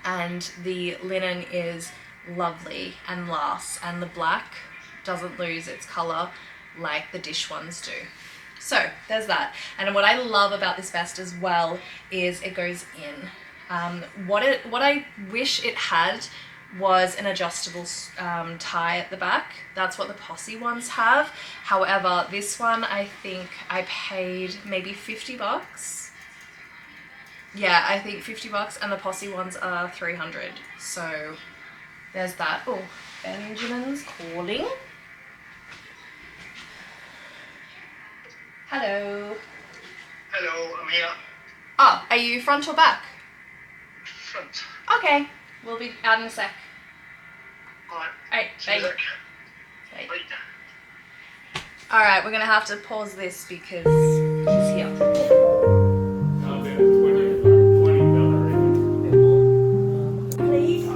Speaker 1: and the linen is lovely and lasts, and the black doesn't lose its color like the Dish ones do. So there's that. And what I love about this vest as well is it goes in. What I wish it had was an adjustable tie at the back. That's what the Posse ones have. However, this one, I think I paid maybe 50 bucks. Yeah, I think 50 bucks, and the Posse ones are 300. So there's that. Oh, Benjamin's calling. Hello.
Speaker 3: Hello, I'm here.
Speaker 1: Oh, are you front or back?
Speaker 3: Front.
Speaker 1: Okay, we'll be out in a sec.
Speaker 3: Alright.
Speaker 1: Bye.
Speaker 3: Bye. Bye.
Speaker 1: Alright, we're gonna have to pause this because he's here.
Speaker 4: I'll be at 20
Speaker 5: Please.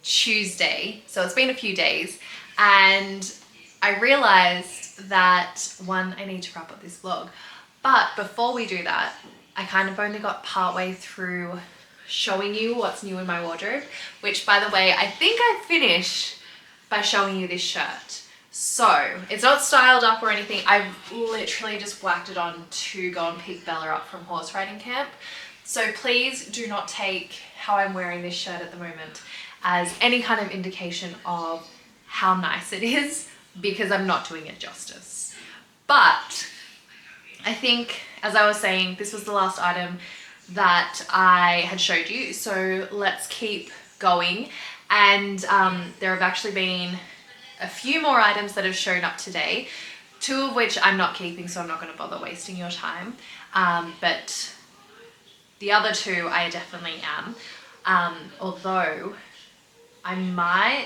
Speaker 1: Tuesday, so it's been a few days, and I realized that one, I need to wrap up this vlog, but before we do that, I kind of only got partway through showing you what's new in my wardrobe, which, by the way, I think I finished by showing you this shirt. So it's not styled up or anything. I've literally just whacked it on to go and pick Bella up from horse riding camp. So please do not take how I'm wearing this shirt at the moment as any kind of indication of how nice it is, because I'm not doing it justice. But I think, as I was saying, this was the last item that I had showed you, so let's keep going. And there have actually been a few more items that have shown up today, 2 of which I'm not keeping, so I'm not going to bother wasting your time, but the other 2 I definitely am, although I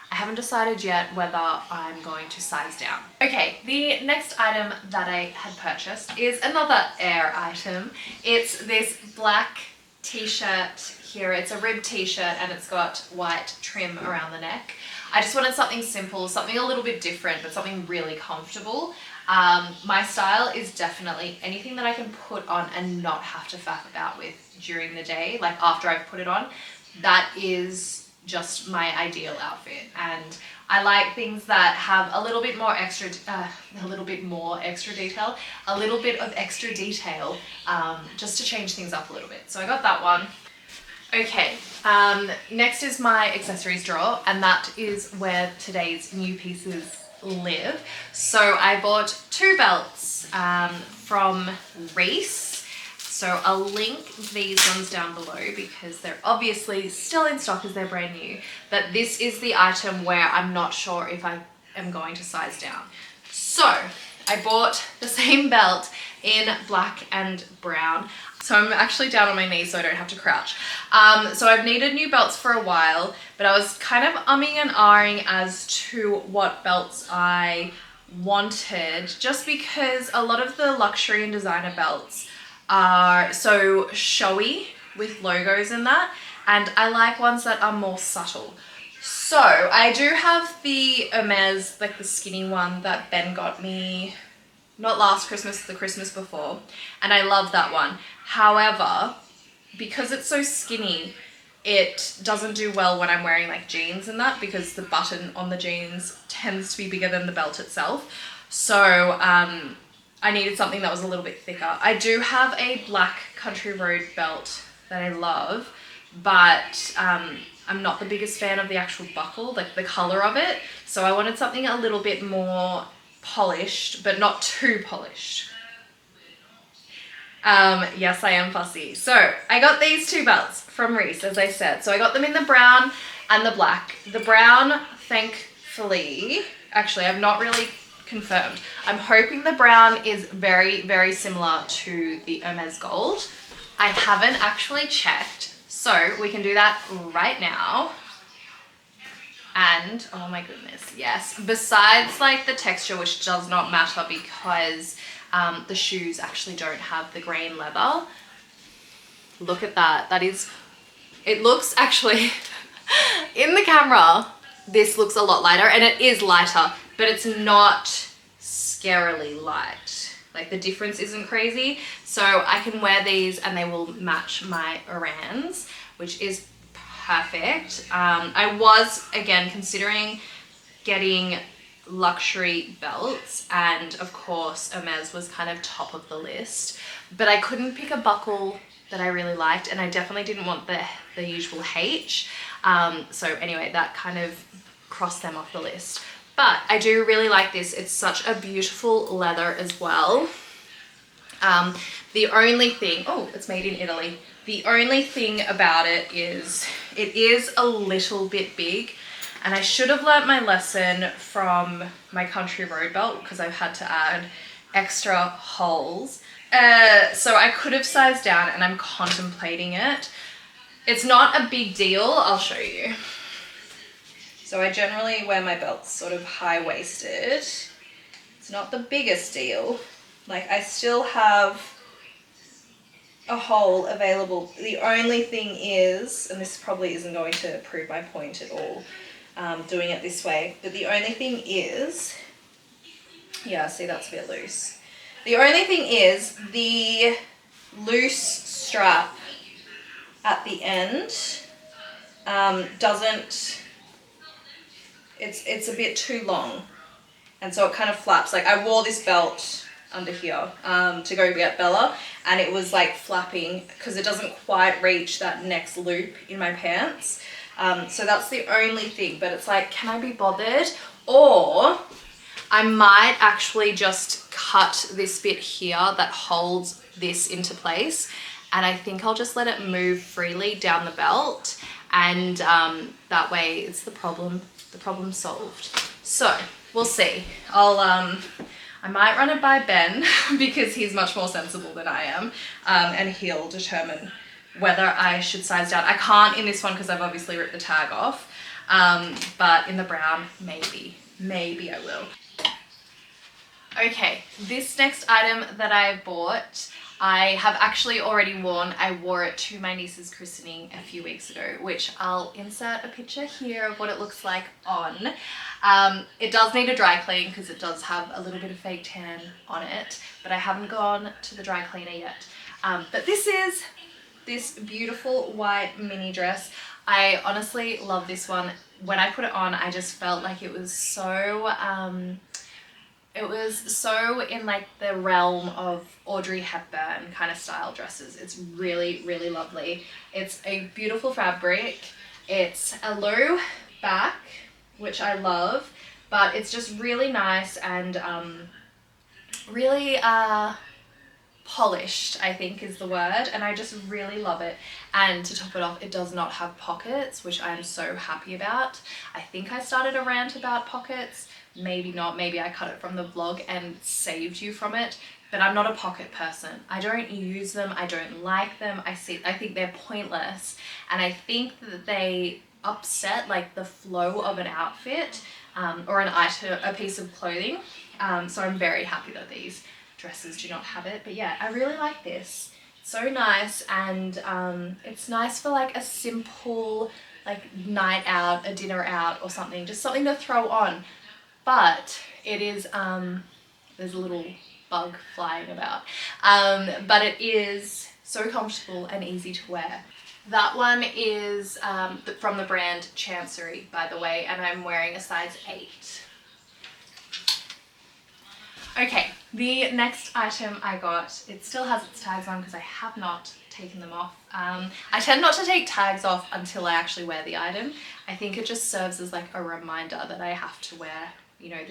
Speaker 1: haven't decided yet whether I'm going to size down. Okay, the next item that I had purchased is another Air item. It's this black t-shirt here. It's a rib t-shirt and it's got white trim around the neck. I just wanted something simple, something a little bit different, but something really comfortable. My style is definitely anything that I can put on and not have to faff about with during the day, like after I've put it on. That is just my ideal outfit, and I like things that have a little bit more extra detail, a little bit of extra detail, just to change things up a little bit. So I got that one. Okay, next is my accessories drawer, and that is where today's new pieces live. So I bought 2 belts from Reiss. So I'll link these ones down below because they're obviously still in stock as they're brand new. But this is the item where I'm not sure if I am going to size down. So I bought the same belt in black and brown. So I'm actually down on my knees so I don't have to crouch. So I've needed new belts for a while, but I was kind of umming and ahhing as to what belts I wanted, just because a lot of the luxury and designer belts are so showy with logos in that, and I like ones that are more subtle. So I do have the Hermes, like the skinny one that Ben got me, not last Christmas, the Christmas before, and I love that one. However, because it's so skinny, it doesn't do well when I'm wearing like jeans and that, because the button on the jeans tends to be bigger than the belt itself. So I needed something that was a little bit thicker. I do have a black Country Road belt that I love, but I'm not the biggest fan of the actual buckle, like the color of it. So I wanted something a little bit more polished, but not too polished. Yes, I am fussy. So I got these 2 belts from Reiss, as I said. So I got them in the brown and the black. The brown, thankfully, actually I've not really confirmed. I'm hoping the brown is very, very similar to the Hermes Gold. I haven't actually checked, so we can do that right now. And oh my goodness, yes, besides like the texture, which does not matter because the shoes actually don't have the grain leather. Look at that. That is, it looks actually in the camera, this looks a lot lighter, and it is lighter, but it's not scarily light. Like the difference isn't crazy. So I can wear these and they will match my Orans, which is perfect. I was, again, considering getting luxury belts, and of course Hermes was kind of top of the list, but I couldn't pick a buckle that I really liked, and I definitely didn't want the usual H. So anyway, that kind of crossed them off the list. But I do really like this. It's such a beautiful leather as well. The only thing, oh, it's made in Italy. The only thing about it is a little bit big, and I should have learnt my lesson from my Country Road belt because I've had to add extra holes. So I could have sized down, and I'm contemplating it. It's not a big deal, I'll show you. So I generally wear my belts sort of high-waisted. It's not the biggest deal. Like I still have a hole available. The only thing is, and this probably isn't going to prove my point at all, doing it this way, but the only thing is, yeah, see, that's a bit loose. The only thing is the loose strap at the end doesn't, it's a bit too long, and so it kind of flaps. Like, I wore this belt under here to go get Bella, and it was like flapping because it doesn't quite reach that next loop in my pants. So that's the only thing, but it's like, can I be bothered? Or I might actually just cut this bit here that holds this into place, and I think I'll just let it move freely down the belt, and that way it's the problem solved. So we'll see. I might run it by Ben because he's much more sensible than I am, and he'll determine whether I should size down. I can't in this one because I've obviously ripped the tag off, but in the brown, maybe I will. Okay, this next item that I bought, I have actually already worn. I wore it to my niece's christening a few weeks ago, which I'll insert a picture here of what it looks like on. It does need a dry clean because it does have a little bit of fake tan on it, but I haven't gone to the dry cleaner yet. But this is this beautiful white mini dress. I honestly love this one. When I put it on, I just felt like it was so in like the realm of Audrey Hepburn kind of style dresses. It's really, really lovely. It's a beautiful fabric. It's a low back, which I love, but it's just really nice and really polished, I think is the word, and I just really love it. And to top it off, it does not have pockets, which I'm so happy about. I think I started a rant about pockets. Maybe not, maybe I cut it from the vlog and saved you from it, but I'm not a pocket person. I don't use them, I don't like them, I think they're pointless, and I think that they upset like the flow of an outfit or an item, a piece of clothing. So I'm very happy that these dresses do not have it. But yeah, I really like this. So nice, and it's nice for like a simple like night out, a dinner out or something, just something to throw on. But it is, there's a little bug flying about, but it is so comfortable and easy to wear. That one is from the brand Chancery, by the way, and I'm wearing a size 8. Okay, the next item I got, it still has its tags on because I have not taken them off. I tend not to take tags off until I actually wear the item. I think it just serves as like a reminder that I have to wear, you know,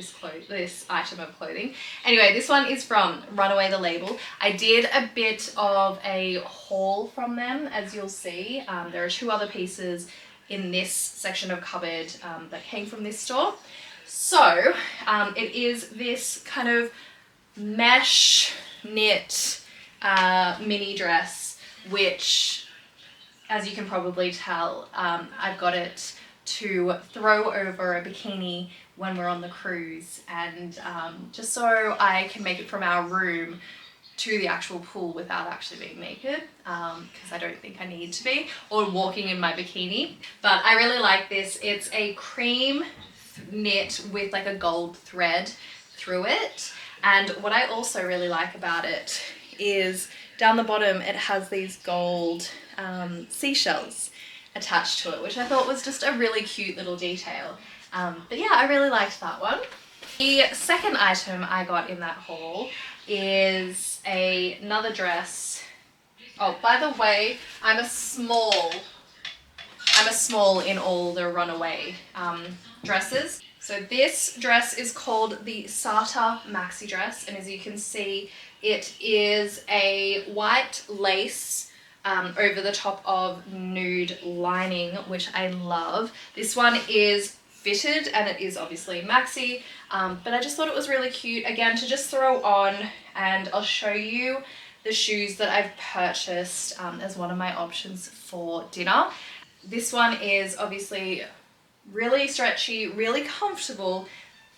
Speaker 1: this item of clothing. Anyway, this one is from Runaway the Label. I did a bit of a haul from them, as you'll see. There are 2 other pieces in this section of cupboard that came from this store. So it is this kind of mesh knit mini dress, which, as you can probably tell, I've got it to throw over a bikini when we're on the cruise, and just so I can make it from our room to the actual pool without actually being naked, because I don't think I need to be, or walking in my bikini. But I really like this. It's a cream knit with like a gold thread through it, and what I also really like about it is down the bottom it has these gold seashells attached to it, which I thought was just a really cute little detail. But yeah, I really liked that one. The second item I got in that haul is another dress. Oh, by the way, I'm a small in all the Runaway dresses. So this dress is called the Sarta Maxi Dress, and as you can see, it is a white lace over the top of nude lining, which I love. This one is fitted and it is obviously maxi, but I just thought it was really cute, again, to just throw on, and I'll show you the shoes that I've purchased as one of my options for dinner. This one is obviously really stretchy, really comfortable,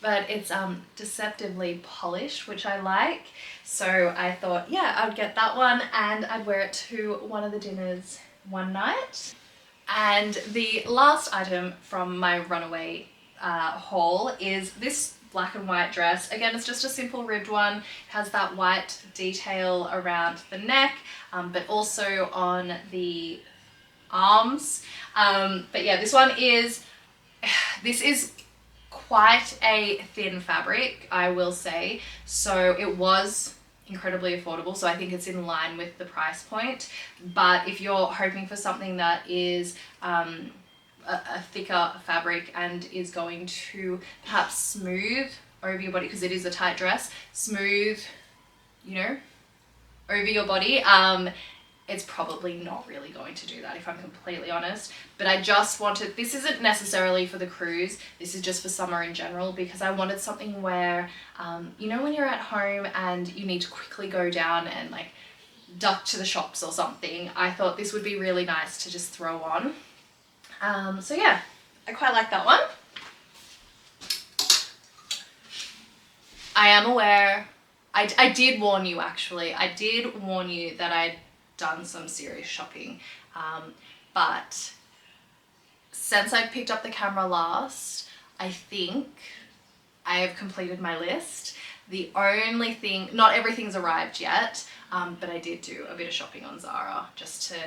Speaker 1: but it's deceptively polished, which I like. So I thought, yeah, I'd get that one and I'd wear it to one of the dinners one night. And the last item from my runaway haul is this black and white dress. Again, it's just a simple ribbed one. It has that white detail around the neck, but also on the arms. But yeah, this is quite a thin fabric, I will say. So it was incredibly affordable, so I think it's in line with the price point. But if you're hoping for something that is a thicker fabric and is going to perhaps smooth over your body, because it is a tight dress, smooth, you know, over your body, it's probably not really going to do that, if I'm completely honest. But I just wanted, this isn't necessarily for the cruise, this is just for summer in general, because I wanted something where, you know, when you're at home and you need to quickly go down and like duck to the shops or something, I thought this would be really nice to just throw on. So yeah, I quite like that one. I am aware, I did warn you actually, I did warn you that I'd done some serious shopping, but since I picked up the camera last, I think I have completed my list. The only thing, not everything's arrived yet, but I did do a bit of shopping on Zara just to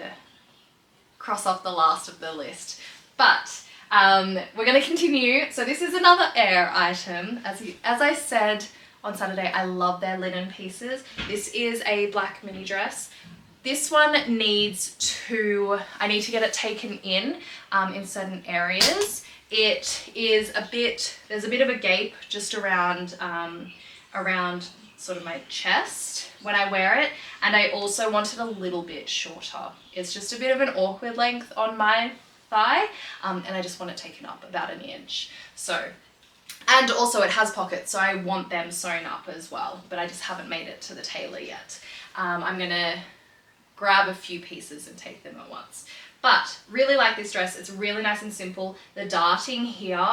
Speaker 1: cross off the last of the list. But we're going to continue. So this is another Air item. As I said on Saturday, I love their linen pieces. This is a black mini dress. This one needs to, I need to get it taken in certain areas. It is a bit, there's a bit of a gape just around sort of my chest when I wear it, and I also want it a little bit shorter. It's just a bit of an awkward length on my thigh, and I just want it taken up about an inch. So, and also it has pockets, so I want them sewn up as well, but I just haven't made it to the tailor yet. I'm gonna grab a few pieces and take them at once. But really like this dress. It's really nice and simple. The darting here,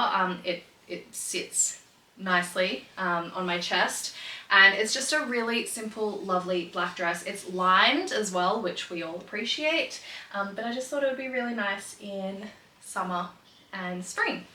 Speaker 1: it sits nicely on my chest, and it's just a really simple, lovely black dress. It's lined as well, which we all appreciate, but I just thought it would be really nice in summer and spring.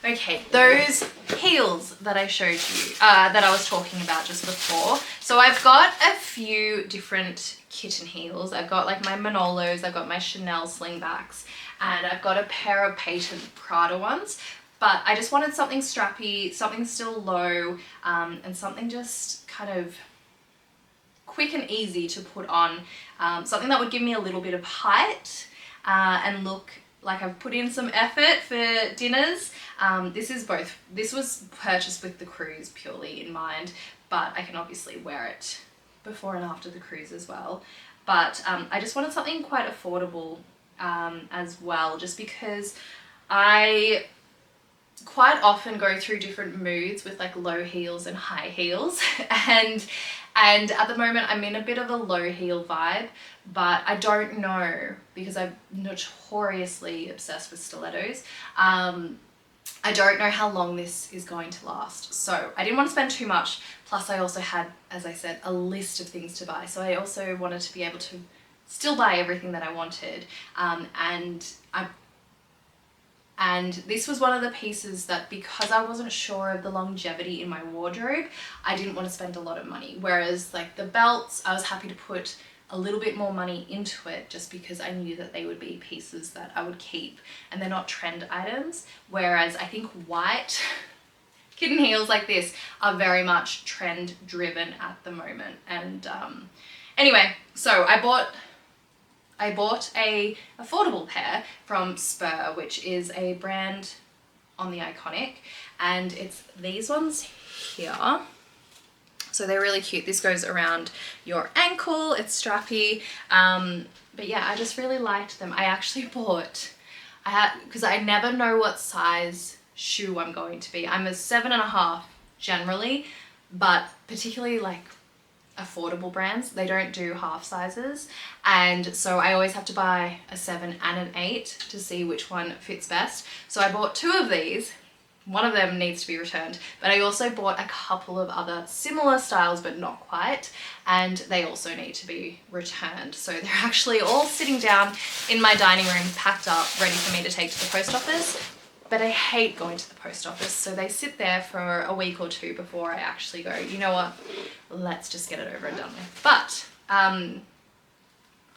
Speaker 1: Okay, those heels that I showed you, that I was talking about just before. So I've got a few different kitten heels. I've got like my Manolos, I've got my Chanel slingbacks, and I've got a pair of patent Prada ones. But I just wanted something strappy, something still low, and something just kind of quick and easy to put on. Something that would give me a little bit of height and look like I've put in some effort for dinners. This was purchased with the cruise purely in mind, but I can obviously wear it before and after the cruise as well. But I just wanted something quite affordable as well, just because I quite often go through different moods with like low heels and high heels, and at the moment I'm in a bit of a low heel vibe, but I don't know, because I'm notoriously obsessed with stilettos. I don't know how long this is going to last, so I didn't want to spend too much. Plus I also had, as I said, a list of things to buy, so I also wanted to be able to still buy everything that I wanted, and this was one of the pieces that, because I wasn't sure of the longevity in my wardrobe, I didn't want to spend a lot of money. Whereas like the belts, I was happy to put a little bit more money into it, just because I knew that they would be pieces that I would keep and they're not trend items. Whereas I think white kitten heels like this are very much trend driven at the moment. And anyway, so I bought a affordable pair from Spur, which is a brand on the Iconic, and it's these ones here. So they're really cute. This goes around your ankle, it's strappy, but yeah, I just really liked them. I actually bought, because I never know what size shoe I'm going to be. I'm a 7.5 generally, but particularly like affordable brands. They don't do half sizes, and so I always have to buy a 7 and an 8 to see which one fits best. So I bought 2 of these. One of them needs to be returned, but I also bought a couple of other similar styles but not quite, and they also need to be returned. So they're actually all sitting down in my dining room, packed up, ready for me to take to the post office. But I hate going to the post office, so they sit there for a week or 2 before I actually go, you know what, let's just get it over and done with. But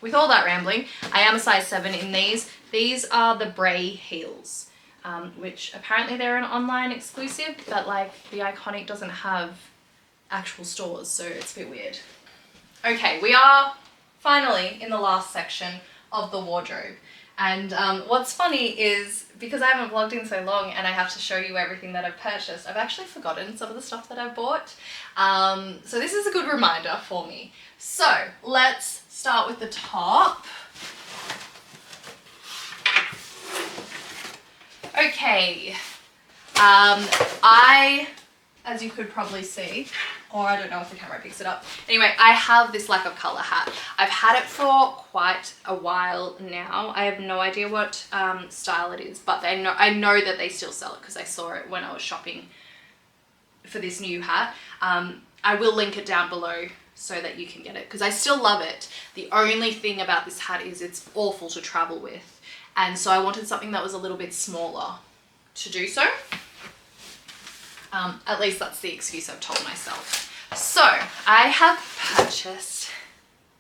Speaker 1: with all that rambling, I am a size 7 in these. These are the Bray heels. Which apparently they're an online exclusive, but like the Iconic doesn't have actual stores, so it's a bit weird. Okay, we are finally in the last section of the wardrobe. And what's funny is, because I haven't vlogged in so long and I have to show you everything that I've purchased, I've actually forgotten some of the stuff that I've bought. So this is a good reminder for me. So let's start with the top. Okay, as you could probably see, or I don't know if the camera picks it up. Anyway, I have this lack of color hat. I've had it for quite a while now. I have no idea what style it is, but I know that they still sell it because I saw it when I was shopping for this new hat. I will link it down below so that you can get it because I still love it. The only thing about this hat is it's awful to travel with. And so I wanted something that was a little bit smaller to do so. At least that's the excuse I've told myself. So I have purchased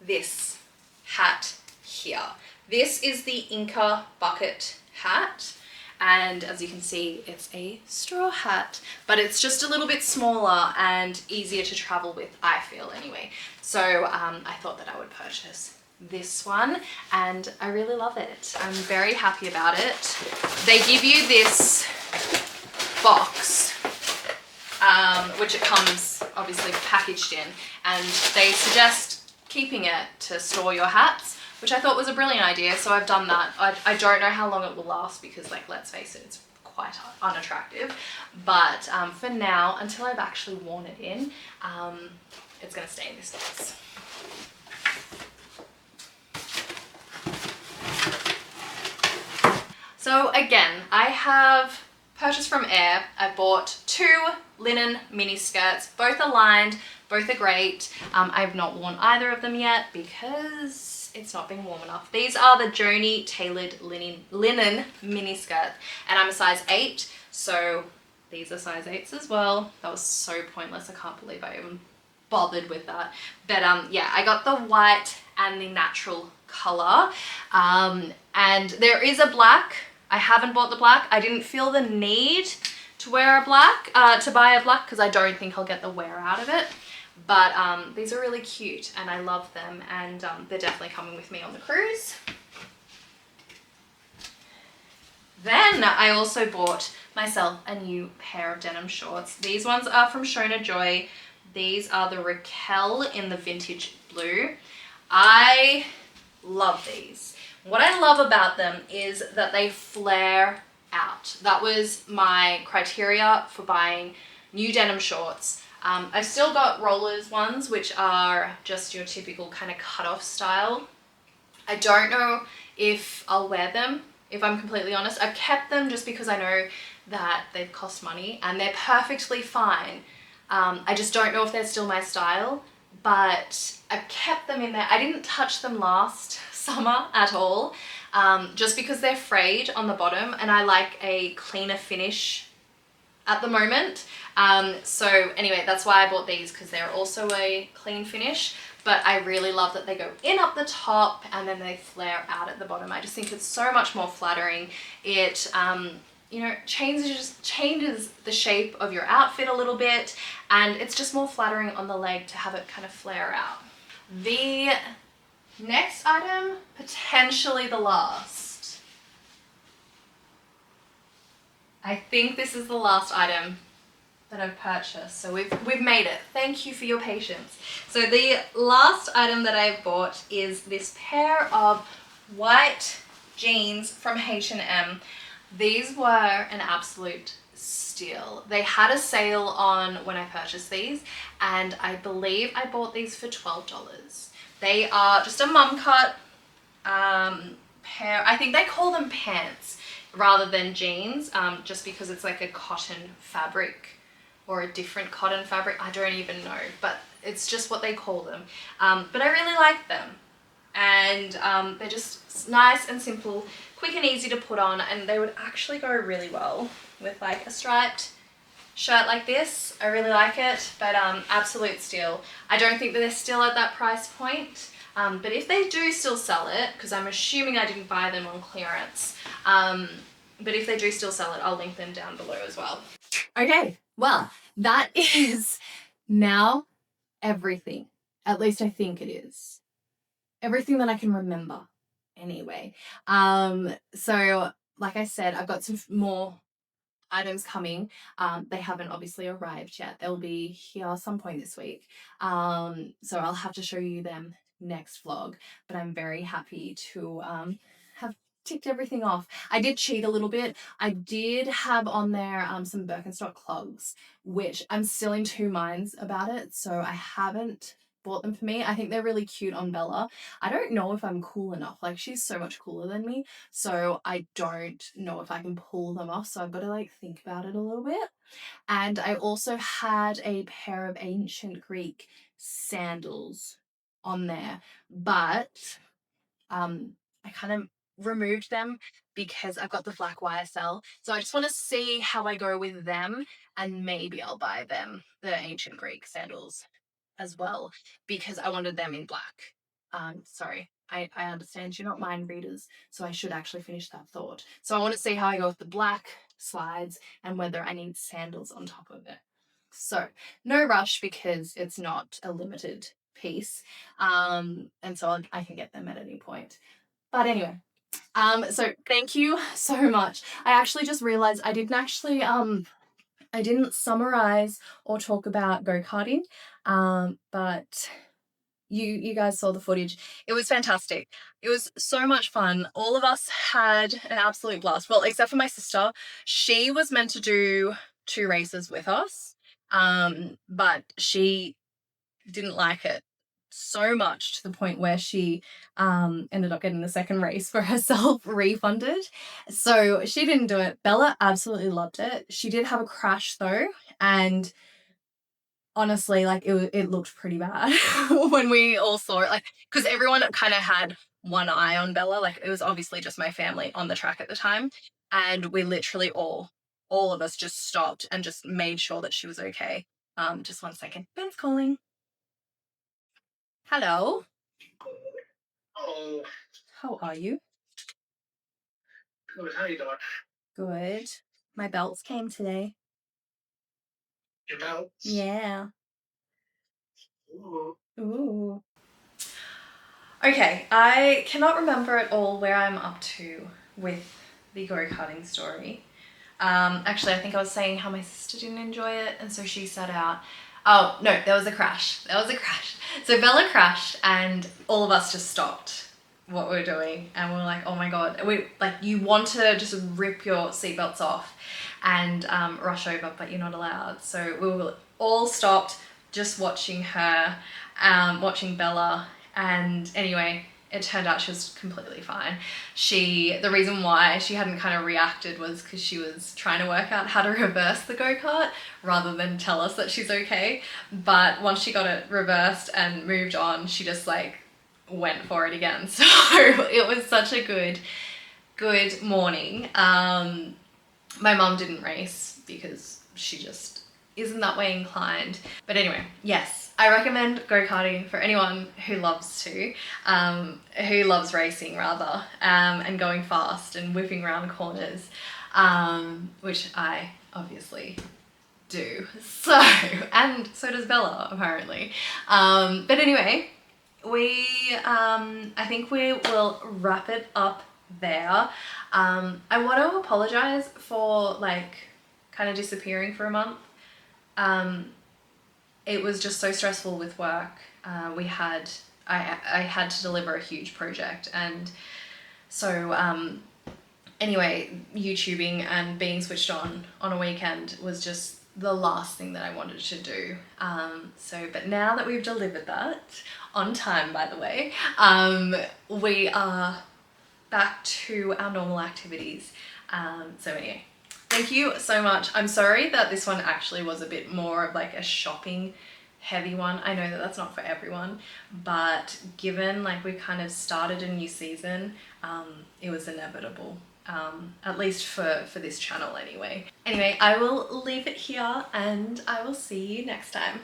Speaker 1: this hat here. This is the Inca bucket hat. And as you can see, it's a straw hat, but it's just a little bit smaller and easier to travel with, I feel anyway. So I thought that I would purchase this one, and I really love it. I'm very happy about it. They give you this box, which it comes obviously packaged in, and they suggest keeping it to store your hats, which I thought was a brilliant idea, so I've done that. I don't know how long it will last because, like, let's face it, it's quite unattractive, but for now, until I've actually worn it in, it's gonna stay in this box. So again, I have purchased from Air. I bought 2 linen mini skirts. Both are lined, both are great. I've not worn either of them yet because it's not been warm enough. These are the Joni tailored linen mini skirt, and I'm a size 8, so these are size 8s as well. That was so pointless. I can't believe I even bothered with that. But yeah, I got the white and the natural color, and there is a black. I haven't bought the black. I didn't feel the need to wear a black, to buy a black, because I don't think I'll get the wear out of it. But these are really cute and I love them, and they're definitely coming with me on the cruise. Then I also bought myself a new pair of denim shorts. These ones are from Shona Joy. These are the Raquel in the vintage blue. I love these. What I love about them is that they flare out. That was my criteria for buying new denim shorts. I've still got rollers ones, which are just your typical kind of cut-off style. I don't know if I'll wear them, if I'm completely honest. I've kept them just because I know that they've cost money and they're perfectly fine. I just don't know if they're still my style, but I've kept them in there. I didn't touch them last summer at all, just because they're frayed on the bottom and I like a cleaner finish at the moment. So anyway, that's why I bought these, because they're also a clean finish, but I really love that they go in up the top and then they flare out at the bottom. I just think it's so much more flattering. It you know, changes the shape of your outfit a little bit, and it's just more flattering on the leg to have it kind of flare out. The next item, potentially the last. I think this is the last item that I've purchased, so we've made it. Thank you for your patience. So the last item that I've bought is this pair of white jeans from H&M. These were an absolute steal. They had a sale on when I purchased these, and I believe I bought these for $12. They are just a mum cut pair. I think they call them pants rather than jeans, just because it's like a cotton fabric or a different cotton fabric. I don't even know, but it's just what they call them. But I really like them, and they're just nice and simple, quick and easy to put on, and they would actually go really well with like a striped shirt like this. I really like it, but absolute steal. I don't think that they're still at that price point, but if they do still sell it, because I'm assuming I didn't buy them on clearance, but if they do still sell it, I'll link them down below as well. Okay, well, that is now everything. At least I think it is. Everything that I can remember anyway. So like I said, I've got some more items coming. They haven't obviously arrived yet. They'll be here some point this week. So I'll have to show you them next vlog, but I'm very happy to have ticked everything off. I did cheat a little bit. I did have on there some Birkenstock clogs, which I'm still in two minds about it, so I haven't bought them for me. I think they're really cute on Bella. I don't know if I'm cool enough. Like, she's so much cooler than me, so I don't know if I can pull them off, so I've got to like think about it a little bit. And I also had a pair of ancient Greek sandals on there, but I kind of removed them because I've got the black YSL, so I just want to see how I go with them, and maybe I'll buy them, the ancient Greek sandals, as well, because I wanted them in black. Sorry, I understand you're not mind readers, so I should actually finish that thought. So I want to see how I go with the black slides and whether I need sandals on top of it. So no rush because it's not a limited piece, and so I can get them at any point. But anyway, so thank you so much. I actually just realized I didn't summarize or talk about go-karting, but you guys saw the footage. It was fantastic. It was so much fun. All of us had an absolute blast. Well, except for my sister. She was meant to do 2 races with us, but she didn't like it so much to the point where she ended up getting the second race for herself refunded. So she didn't do it. Bella absolutely loved it. She did have a crash though, and honestly, like it looked pretty bad when we all saw it, like, because everyone kind of had one eye on Bella. Like, it was obviously just my family on the track at the time, and we literally all of us just stopped and just made sure that she was okay. Just one second. Ben's calling. Hello.
Speaker 3: Oh,
Speaker 1: How are you?
Speaker 3: good. How you doing?
Speaker 1: Good. My belts came today.
Speaker 3: Your belt?
Speaker 1: Yeah.
Speaker 3: Ooh.
Speaker 1: Ooh. Okay, I cannot remember at all where I'm up to with the go-karting story. Actually, I think I was saying how my sister didn't enjoy it, and so she sat out. Oh, no, there was a crash. There was a crash. So Bella crashed, and all of us just stopped what we were doing, and we were like, oh my god. You want to just rip your seatbelts off and rush over, but you're not allowed. So we were all stopped, just watching her, watching Bella, and anyway, it turned out she was completely fine. The reason why she hadn't kind of reacted was because she was trying to work out how to reverse the go-kart rather than tell us that she's okay. But once she got it reversed and moved on, she just like went for it again. So it was such a good morning. My mum didn't race because she just isn't that way inclined. But anyway, yes, I recommend go-karting for anyone who loves racing rather, and going fast and whipping around corners, which I obviously do. So, and so does Bella apparently. But anyway, I think we will wrap it up there. I want to apologize for like kind of disappearing for a month. It was just so stressful with work. I had to deliver a huge project, and so Anyway, YouTubing and being switched on a weekend was just the last thing that I wanted to do. But now that we've delivered that, on time by the way, we are back to our normal activities. So anyway, thank you so much. I'm sorry that this one actually was a bit more of like a shopping heavy one. I know that that's not for everyone, but given like we kind of started a new season, it was inevitable. At least for this channel anyway. Anyway, I will leave it here and I will see you next time.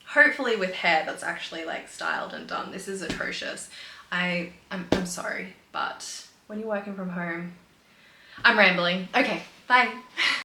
Speaker 1: Hopefully with hair that's actually like styled and done. This is atrocious. I'm sorry, but when you're working from home, I'm rambling. Okay, bye.